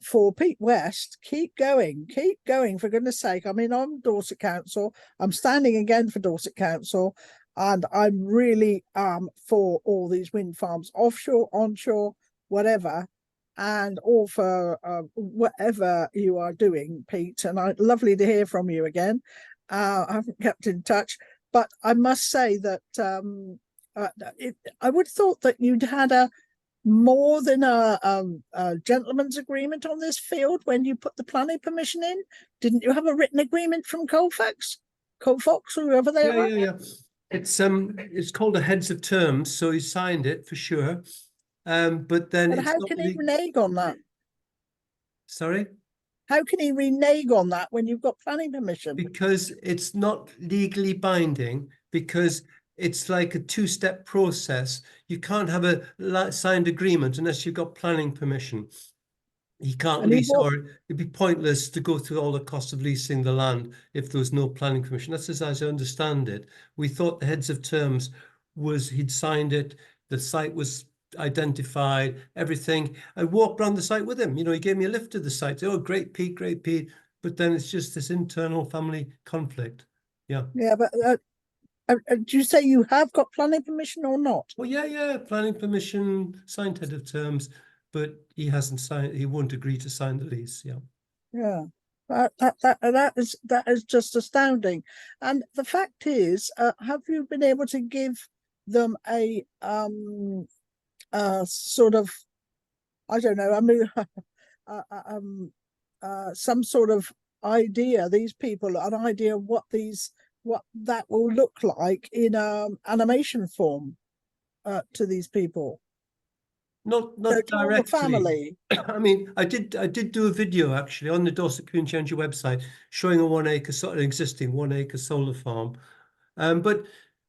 for Pete West, keep going, for goodness sake. I mean, I'm Dorset Council, I'm standing again for Dorset Council, and I'm really for all these wind farms, offshore, onshore, whatever, and all for whatever you are doing, Pete. And lovely to hear from you again. I haven't kept in touch, but I must say that I would have thought that you'd had more than a gentleman's agreement on this field when you put the planning permission in. Didn't you have a written agreement from Colfax, or whoever they are? Yeah. It's called a heads of terms, so he signed it for sure. But then But it's how not can he renege on that? Sorry? How can he renege on that when you've got planning permission? Because it's not legally binding, because it's like a two-step process. You can't have a signed agreement unless you've got planning permission. You can't And he lease, bought- or it'd be pointless to go through all the cost of leasing the land if there was no planning permission. That's as I understand it. We thought the heads of terms was he'd signed it, the site was identified, everything. I walked around the site with him. He gave me a lift to the site. Oh, great Pete, great Pete. But then it's just this internal family conflict. Yeah. Yeah, but do you say you have got planning permission or not? Well, yeah, planning permission, signed head of terms, but he hasn't signed. He won't agree to sign the lease. Yeah. Yeah, that is just astounding. And the fact is, have you been able to give them a sort of, I don't know, I mean, some sort of idea, these people, an idea of what that will look like in animation form to these people? Not To all directly. the family. I mean, I did do a video actually on the Dorset Community Energy website showing a 1 acre, an existing 1 acre solar farm. But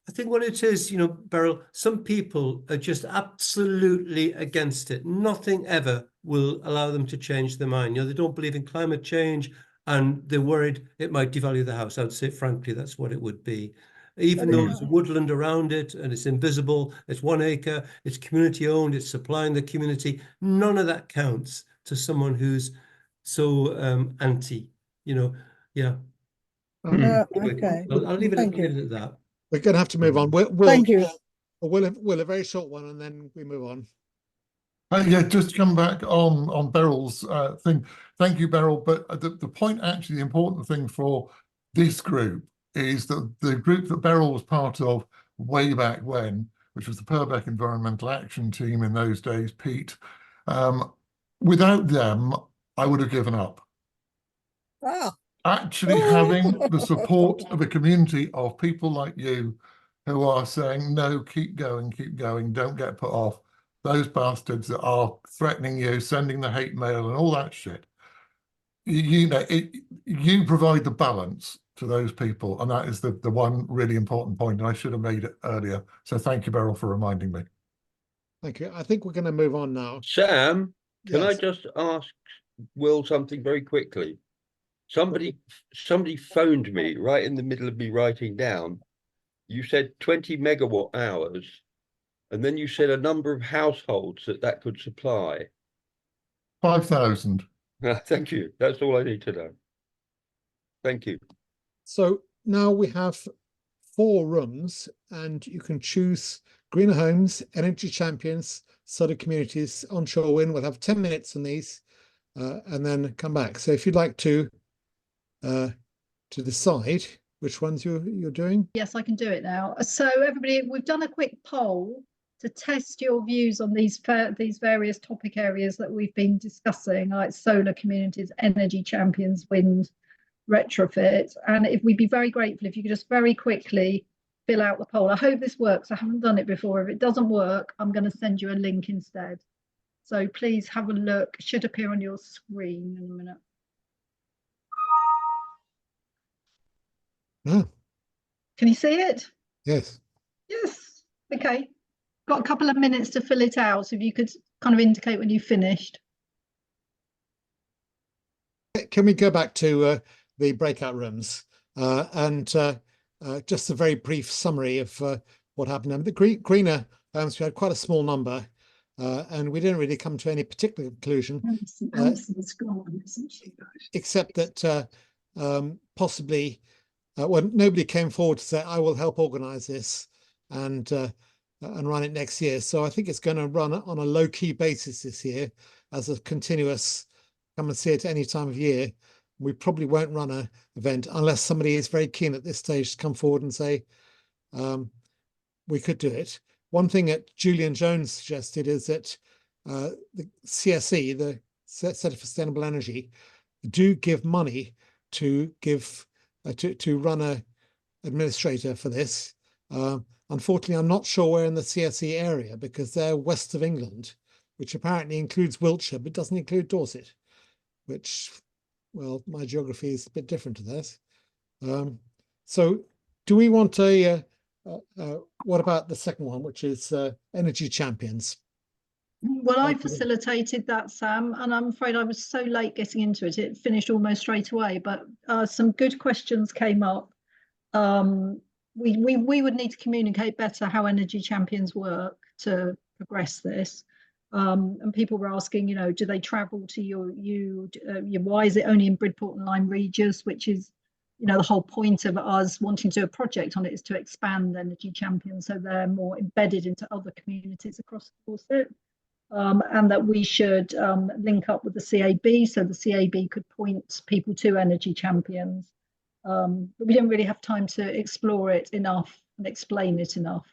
I think what it is, Beryl, some people are just absolutely against it. Nothing ever will allow them to change their mind. They don't believe in climate change and they're worried it might devalue the house. I would say, frankly, that's what it would be. Even though there's woodland around it and it's invisible, it's 1 acre, it's community owned, it's supplying the community. None of that counts to someone who's so anti, yeah. Okay. I'll leave it Thank you. at that. We're going to have to move on. Thank you. We'll a very short one, and then we move on. Yeah, just to come back on Beryl's thing. Thank you, Beryl. But the point, actually, the important thing for this group is that the group that Beryl was part of way back when, which was the Purbeck Environmental Action Team in those days, Pete, without them, I would have given up. Actually having the support of a community of people like you who are saying, no, keep going, don't get put off. Those bastards that are threatening you, sending the hate mail and all that shit. You provide the balance to those people, and that is the one really important point, and I should have made it earlier. So thank you, Beryl, for reminding me. Thank you. I think we're going to move on now. Sam, can I Yes. just ask Will something very quickly? Somebody phoned me right in the middle of me writing down. You said 20 megawatt hours, and then you said a number of households that could supply. 5,000. Thank you. That's all I need to know. Thank you. So now we have 4 rooms, and you can choose greener homes, energy champions, solar communities, onshore wind. We'll have 10 minutes on these, and then come back. So if you'd like to decide which ones you're doing. Yes, I can do it now. So everybody, we've done a quick poll to test your views on these various topic areas that we've been discussing, like solar communities, energy champions, wind, retrofit. And if we'd be very grateful if you could just very quickly fill out the poll. I hope this works. I haven't done it before. If it doesn't work, I'm going to send you a link instead. So please have a look. It should appear on your screen in a minute. Oh, Can you see it? yes. Yes. Okay. Got a couple of minutes to fill it out. So if you could kind of indicate when you've finished. Can we go back to the breakout rooms and just a very brief summary of what happened? The greener we had quite a small number, and we didn't really come to any particular conclusion, except that possibly, well, nobody came forward to say, I will help organize this and run it next year. So I think it's going to run on a low-key basis this year as a continuous come and see it any time of year. We probably won't run an event unless somebody is very keen at this stage to come forward and say, we could do it. One thing that Julian Jones suggested is that the CSE, the Centre for Sustainable Energy, do give money to give to run a administrator for this. Unfortunately, I'm not sure we're in the CSE area because they're west of England, which apparently includes Wiltshire, but doesn't include Dorset, which, well, my geography is a bit different to this. So do we want what about the second one, which is Energy Champions? Well, I facilitated that, Sam, and I'm afraid I was so late getting into it. It finished almost straight away, but some good questions came up. We would need to communicate better how Energy Champions work to progress this. And people were asking, do they travel to why is it only in Bridport and Lyme Regis, which is, the whole point of us wanting to do a project on it is to expand Energy Champions so they're more embedded into other communities across Dorset. And that we should link up with the CAB so the CAB could point people to Energy Champions. But we didn't really have time to explore it enough and explain it enough.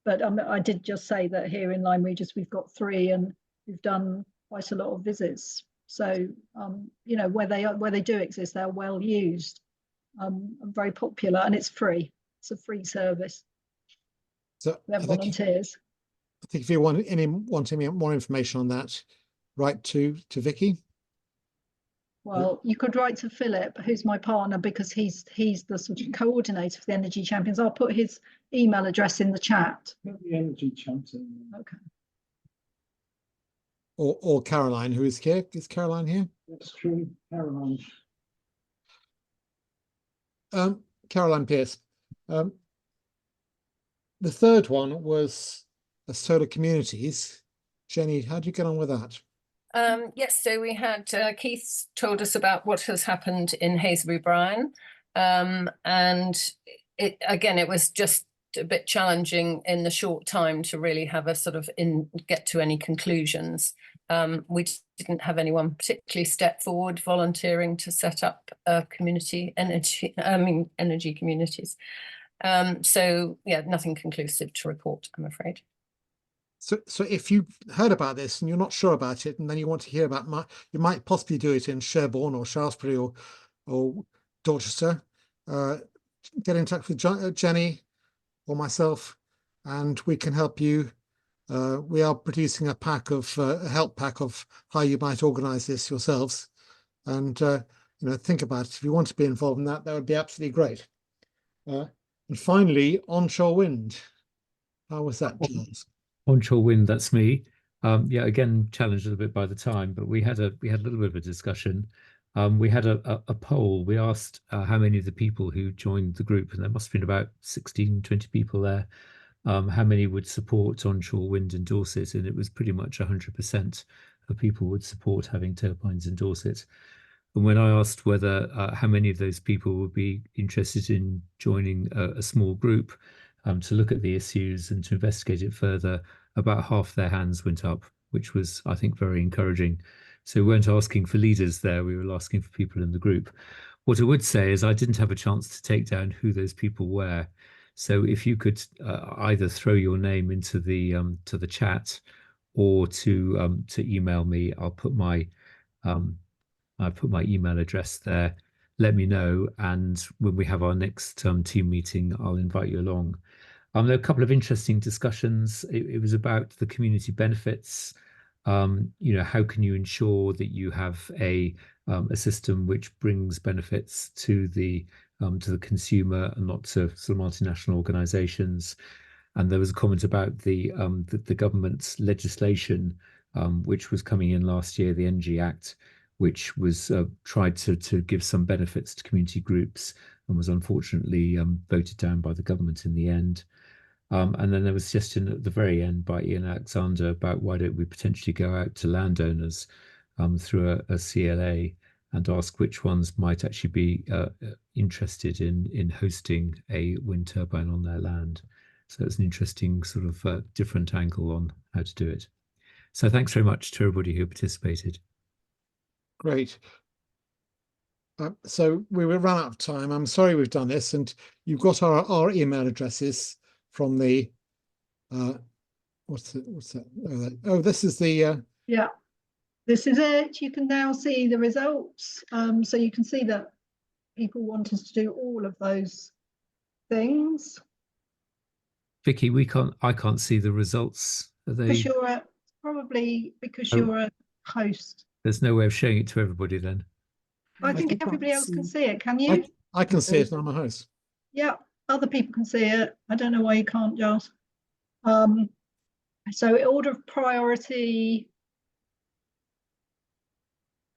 But I did just say that here in Lyme Regis we've got 3 and we've done quite a lot of visits. So where they do exist, they're well used, very popular, and it's free. It's a free service. So they're volunteers. I think if you want any more information on that, write to Vicky. Well, you could write to Philip, who's my partner, because he's the sort of coordinator for the Energy Champions. I'll put his email address in the chat. The Energy Champion. Okay. Or Caroline, who is here. Is Caroline here? That's true, Caroline. Caroline Pierce. The third one was solar communities. Jenny, how do you get on with that? Yes, so we had Keith told us about what has happened in Hazelbury Bryan, and it was just a bit challenging in the short time to really have a sort of get to any conclusions. We didn't have anyone particularly step forward volunteering to set up energy communities. So yeah, nothing conclusive to report, I'm afraid. So if you heard about this and you're not sure about it, and then you want to hear about you might possibly do it in Sherborne or Shaftesbury or Dorchester, get in touch with Jenny or myself, and we can help you. We are producing a help pack of how you might organise this yourselves, and think about it. If you want to be involved in that, that would be absolutely great. And finally, onshore wind. How was that, Charles? Onshore wind, that's me. Yeah, again, challenged a little bit by the time, but we had a little bit of a discussion. We had a poll. We asked how many of the people who joined the group, and there must have been about 16, 20 people there, how many would support onshore wind in Dorset, and it was pretty much 100% of people would support having turbines in Dorset. And when I asked whether how many of those people would be interested in joining a small group to look at the issues and to investigate it further, about half their hands went up, which was, I think, very encouraging. So we weren't asking for leaders there, we were asking for people in the group. What I would say is I didn't have a chance to take down who those people were. So if you could either throw your name into the chat, or to email me, I'll put my email address there. Let me know, and when we have our next team meeting, I'll invite you along. There were a couple of interesting discussions. It was about the community benefits. How can you ensure that you have a system which brings benefits to the consumer and not to sort of multinational organizations? And there was a comment about the government's legislation, which was coming in last year, the Energy Act, which was tried to give some benefits to community groups and was unfortunately voted down by the government in the end. And then there was a suggestion at the very end by Ian Alexander about why don't we potentially go out to landowners through a CLA and ask which ones might actually be interested in hosting a wind turbine on their land. So it's an interesting sort of different angle on how to do it. So thanks very much to everybody who participated. Great. So we will run out of time. I'm sorry we've done this, and you've got our email addresses from the what's that? Oh, this is the yeah, this is it. You can now see the results. So you can see that people want us to do all of those things. Vicky, I can't see the results. Are they? Because you're probably because you're a host. There's no way of showing it to everybody then. I think everybody else can see it. Can you? I can see it. I'm a host. Yeah, other people can see it. I don't know why you can't, Giles. So in order of priority,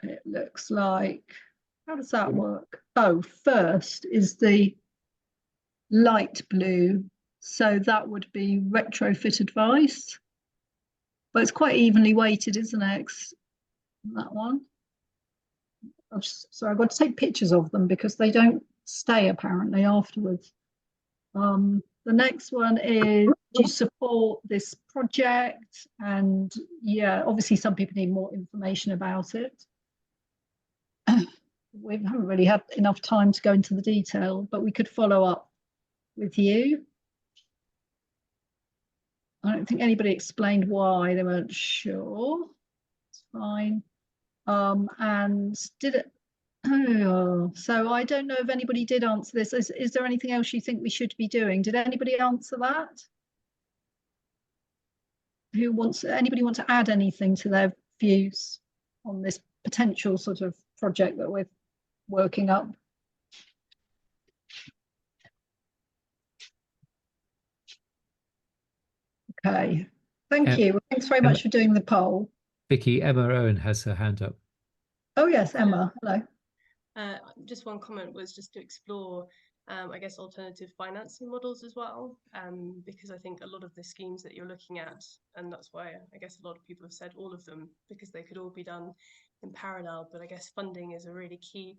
it looks like, how does that work? Oh, first is the light blue. So that would be retrofit advice. But it's quite evenly weighted, isn't it? That one. So I've got to take pictures of them because they don't stay apparently afterwards. The next one is to support this project, and yeah, obviously some people need more information about it. We haven't really had enough time to go into the detail, but we could follow up with you. I don't think anybody explained why they weren't sure. It's fine. And did it? Oh, so I don't know if anybody did answer this. Is there anything else you think we should be doing? Did anybody answer that? Anybody want to add anything to their views on this potential sort of project that we're working up? Okay, thank you. Well, thanks very much for doing the poll. Vicky, Emma Owen has her hand up. Oh yes, Emma, hello. Just one comment was just to explore, I guess, alternative financing models as well, because I think a lot of the schemes that you're looking at, and that's why I guess a lot of people have said all of them, because they could all be done in parallel, but I guess funding is a really key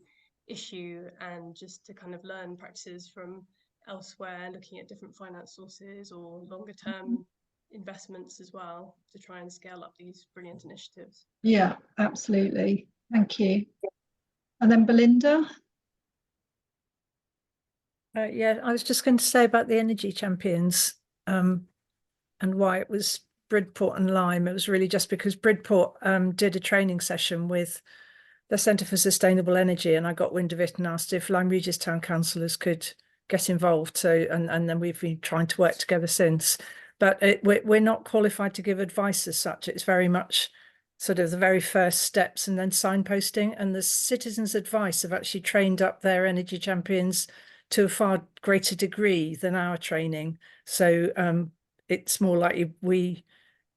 issue, and just to kind of learn practices from elsewhere, looking at different finance sources or longer term investments as well to try and scale up these brilliant initiatives. Yeah, absolutely. Thank you. And then Belinda. Yeah, I was just going to say about the Energy Champions and why it was Bridport and Lyme. It was really just because Bridport did a training session with the Centre for Sustainable Energy, and I got wind of it and asked if Lyme Regis Town councillors could get involved. So, and then we've been trying to work together since. But we're not qualified to give advice as such. It's very much sort of the very first steps and then signposting. And the Citizens Advice have actually trained up their Energy Champions to a far greater degree than our training. So it's more likely we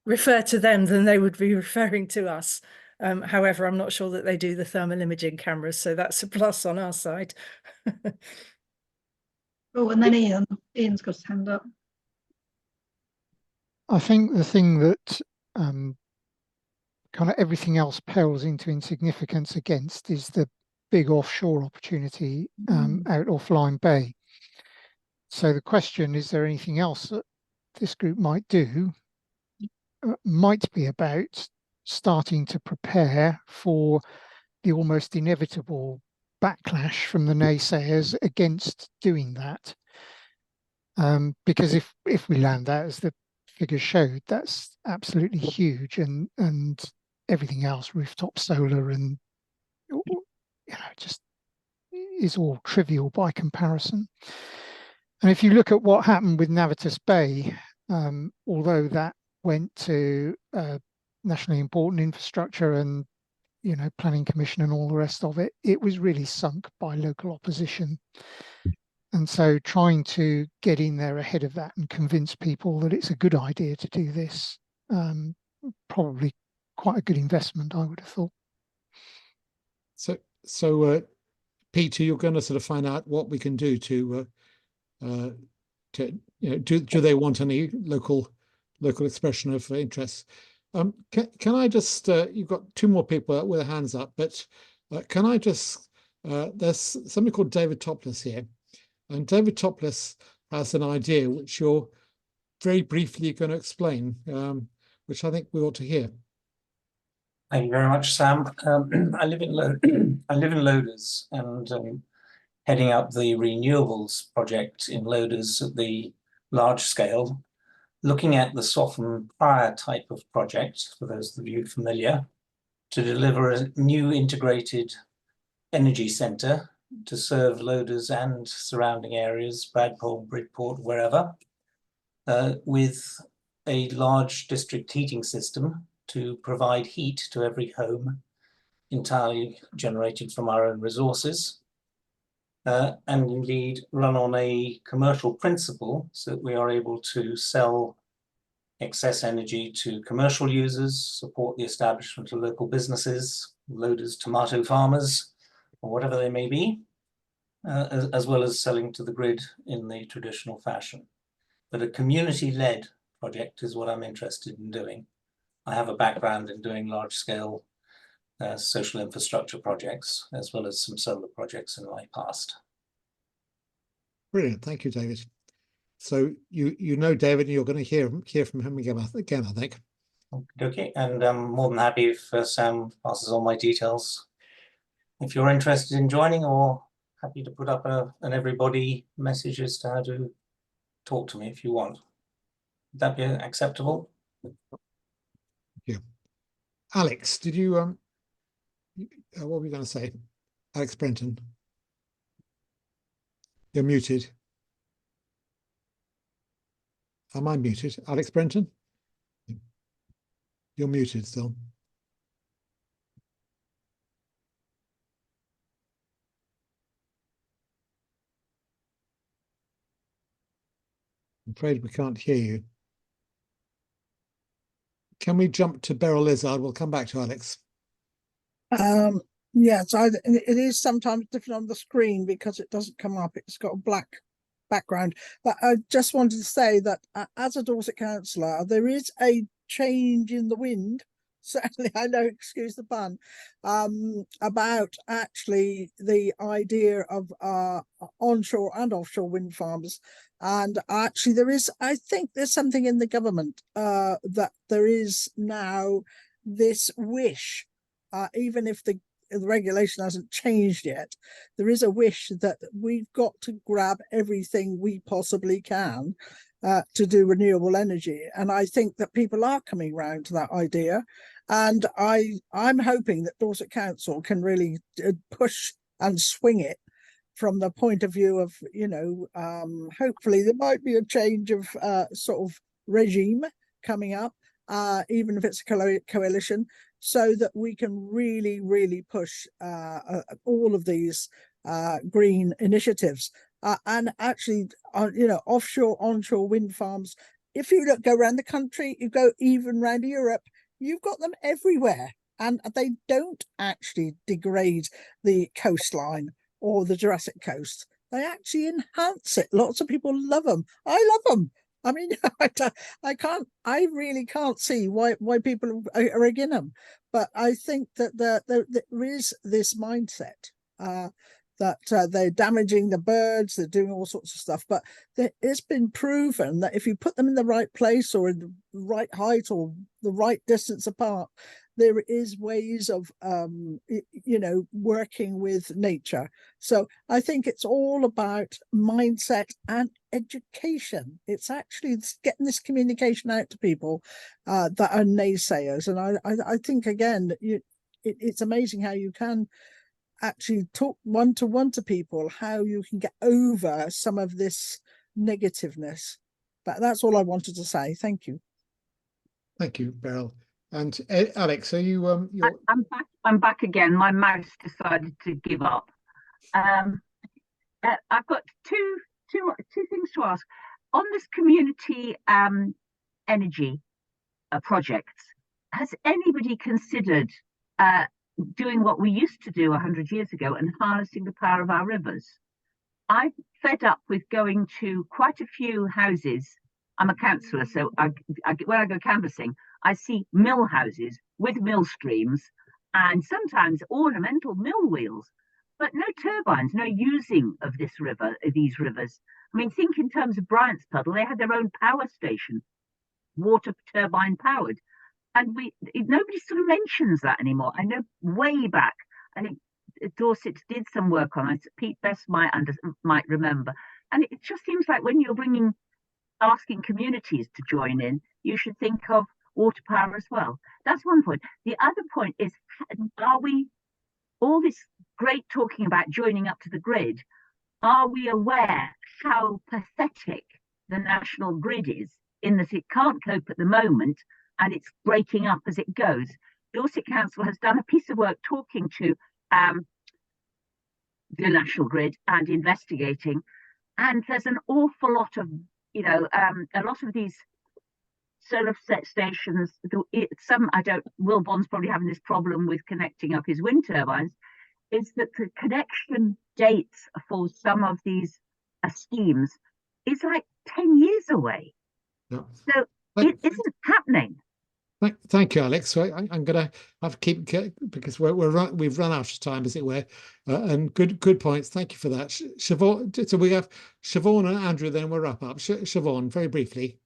refer to them than they would be referring to us. However, I'm not sure that they do the thermal imaging cameras, so that's a plus on our side. Oh, and then Ian's got his hand up. I think the thing that kind of everything else pales into insignificance against is the big offshore opportunity out off Lyme Bay. So the question, is there anything else that this group might do? Might be about starting to prepare for the almost inevitable backlash from the naysayers against doing that. because if we land that, as the figures showed, that's absolutely huge, and everything else, rooftop solar and just is all trivial by comparison. And if you look at what happened with Navitas Bay, although that went to nationally important infrastructure and planning commission and all the rest of it, it was really sunk by local opposition. And so trying to get in there ahead of that and convince people that it's a good idea to do this, probably quite a good investment, I would have thought. So Peter, you're going to sort of find out what we can do to do they want any local expression of interest? Can I just you've got two more people with their hands up, but can I just there's somebody called David Topless here, and David Topless has an idea which you're very briefly going to explain, which I think we ought to hear. Thank you very much, Sam. I live in Loders, and heading up the renewables project in Loders at the large scale, looking at the Soften Prior type of project, for those of you familiar, to deliver a new integrated energy centre to serve Loders and surrounding areas, Bradpole, Bridport, wherever, with a large district heating system to provide heat to every home, entirely generated from our own resources, and indeed run on a commercial principle so that we are able to sell excess energy to commercial users, support the establishment of local businesses, Loders tomato farmers, or whatever they may be, as well as selling to the grid in the traditional fashion. But a community-led project is what I'm interested in doing. I have a background in doing large-scale social infrastructure projects, as well as some solar projects in my past. Brilliant, thank you, David. So you know David, and you're going to hear from him again, I think. Okay, and I'm more than happy if Sam passes on my details. If you're interested in joining, or happy to put up an everybody message as to how to talk to me if you want. Would that be acceptable? Yeah. Alex, did you what were we going to say? Alex Brenton. You're muted. Am I muted? Alex Brenton? You're muted still. I'm afraid we can't hear you. Can we jump to Beryl Lizard? We'll come back to Alex. Yes, it is sometimes different on the screen because it doesn't come up. It's got a black background. But I just wanted to say that as a Dorset councillor, there is a change in the wind. Certainly, I know, excuse the pun, about actually the idea of onshore and offshore wind farms. And actually I think there's something in the government that there is now this wish, even if the regulation hasn't changed yet, there is a wish that we've got to grab everything we possibly can to do renewable energy. And I think that people are coming round to that idea. And I'm hoping that Dorset Council can really push and swing it from the point of view of, hopefully there might be a change of sort of regime coming up, even if it's a coalition, so that we can really, really push all of these green initiatives. And actually, offshore, onshore wind farms, if you go around the country, you go even around Europe, you've got them everywhere. And they don't actually degrade the coastline or the Jurassic Coast. They actually enhance it. Lots of people love them. I love them. I mean, I really can't see why people are against them. But I think that there is this mindset that they're damaging the birds, they're doing all sorts of stuff. But it's been proven that if you put them in the right place or in the right height or the right distance apart, there is ways of you know, working with nature. So I think it's all about mindset and education. It's actually getting this communication out to people that are naysayers. And I think, again, it's amazing how you can actually talk one-to-one to people, how you can get over some of this negativeness. But that's all I wanted to say. Thank you. Thank you, Beryl. And Alex, are you I'm back. I'm back again. My mouse decided to give up. I've got two things to ask on this community energy projects. Has anybody considered doing what we used to do 100 years ago and harnessing the power of our rivers? I'm fed up with going to quite a few houses. I'm a councillor, so when I go canvassing, I see mill houses with mill streams and sometimes ornamental mill wheels, but no turbines, no using of these rivers. I mean, think in terms of Bryant's Puddle, they had their own power station, water turbine powered. And nobody sort of mentions that anymore. I know way back, I think Dorset did some work on it. Pete Best might remember. And it just seems like when you're asking communities to join in, you should think of water power as well. That's one point. The other point is, are we, all this great talking about joining up to the grid, are we aware how pathetic the national grid is in that it can't cope at the moment and it's breaking up as it goes? Dorset Council has done a piece of work talking to the national grid and investigating, and there's an awful lot of, you know, a lot of these solar set stations, Will Bond's probably having this problem with connecting up his wind turbines, is that the connection dates for some of these schemes is like 10 years away. Yeah. So it isn't happening. Thank you, Alex. So I'm going to have to keep, because we've run out of time, as it were. And good points. Thank you for that, Siobhan. So we have Siobhan and Andrew. Then we'll wrap up. Siobhan, very briefly.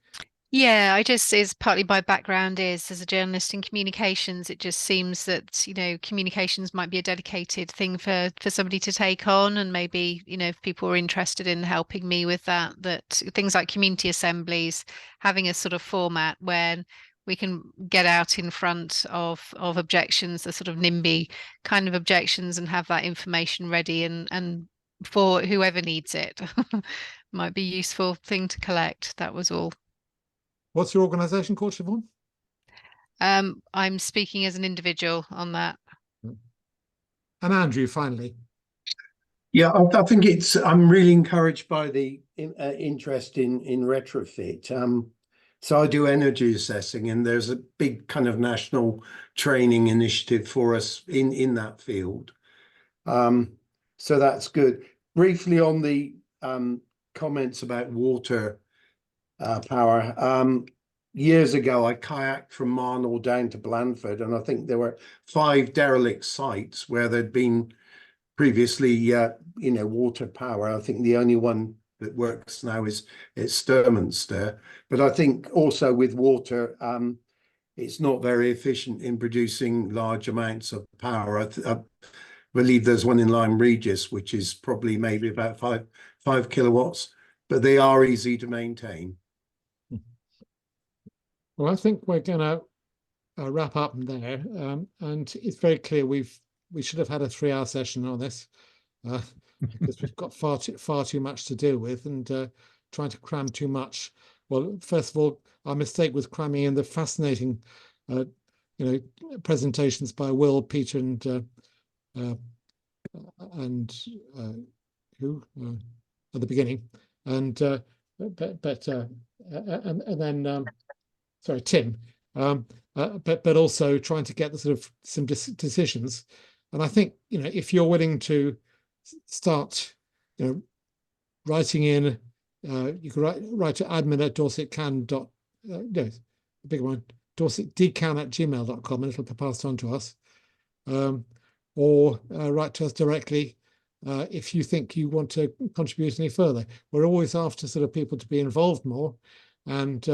Yeah, is partly my background is as a journalist in communications. It just seems that, you know, communications might be a dedicated thing for somebody to take on, and maybe, you know, if people are interested in helping me with that things like community assemblies, having a sort of format where we can get out in front of objections, the sort of NIMBY kind of objections, and have that information ready and for whoever needs it. Might be a useful thing to collect. That was all. What's your organisation called, Siobhan? I'm speaking as an individual on that. And Andrew, finally. Yeah, I think I'm really encouraged by the interest in retrofit. So I do energy assessing, and there's a big kind of national training initiative for us in that field. So that's good. Briefly on the comments about water power. Years ago, I kayaked from Marnell down to Blandford, and I think there were 5 derelict sites where there'd been previously, water power. I think the only one that works now is Sturminster. But I think also with water, it's not very efficient in producing large amounts of power. I believe there's one in Lyme Regis, which is probably maybe about 5 kilowatts, but they are easy to maintain. Well, I think we're going to wrap up there, and it's very clear we should have had a 3-hour session on this because we've got far too much to deal with, and trying to cram too much. Well, first of all, our mistake was cramming in the fascinating, presentations by Will, Peter, and who at the beginning, and then. Sorry, Tim, but also trying to get the sort of some decisions. And I think, if you're willing to start, writing in, you can write to admin@dorsetcan. The big one, dorsetcan@gmail.com, and it'll be passed on to us. Or write to us directly if you think you want to contribute any further. We're always after sort of people to be involved more, and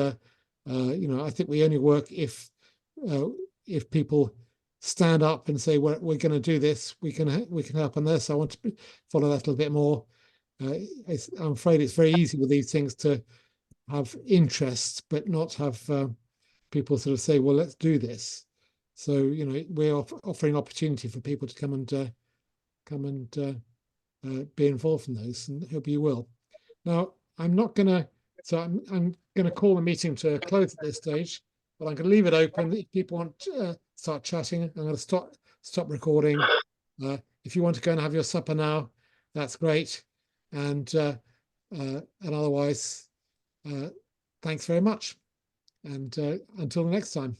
I think we only work if people stand up and say we're going to do this. We can help on this. I want to follow that a little bit more. I'm afraid it's very easy with these things to have interests, but not have people sort of say, well, let's do this. So, you know, we're offering opportunity for people to come and be involved in those, and hope you will. Now, I'm going to call the meeting to a close at this stage, but I'm going to leave it open. If people want to start chatting, I'm going to stop recording. If you want to go and have your supper now, that's great. And otherwise, thanks very much. And until the next time.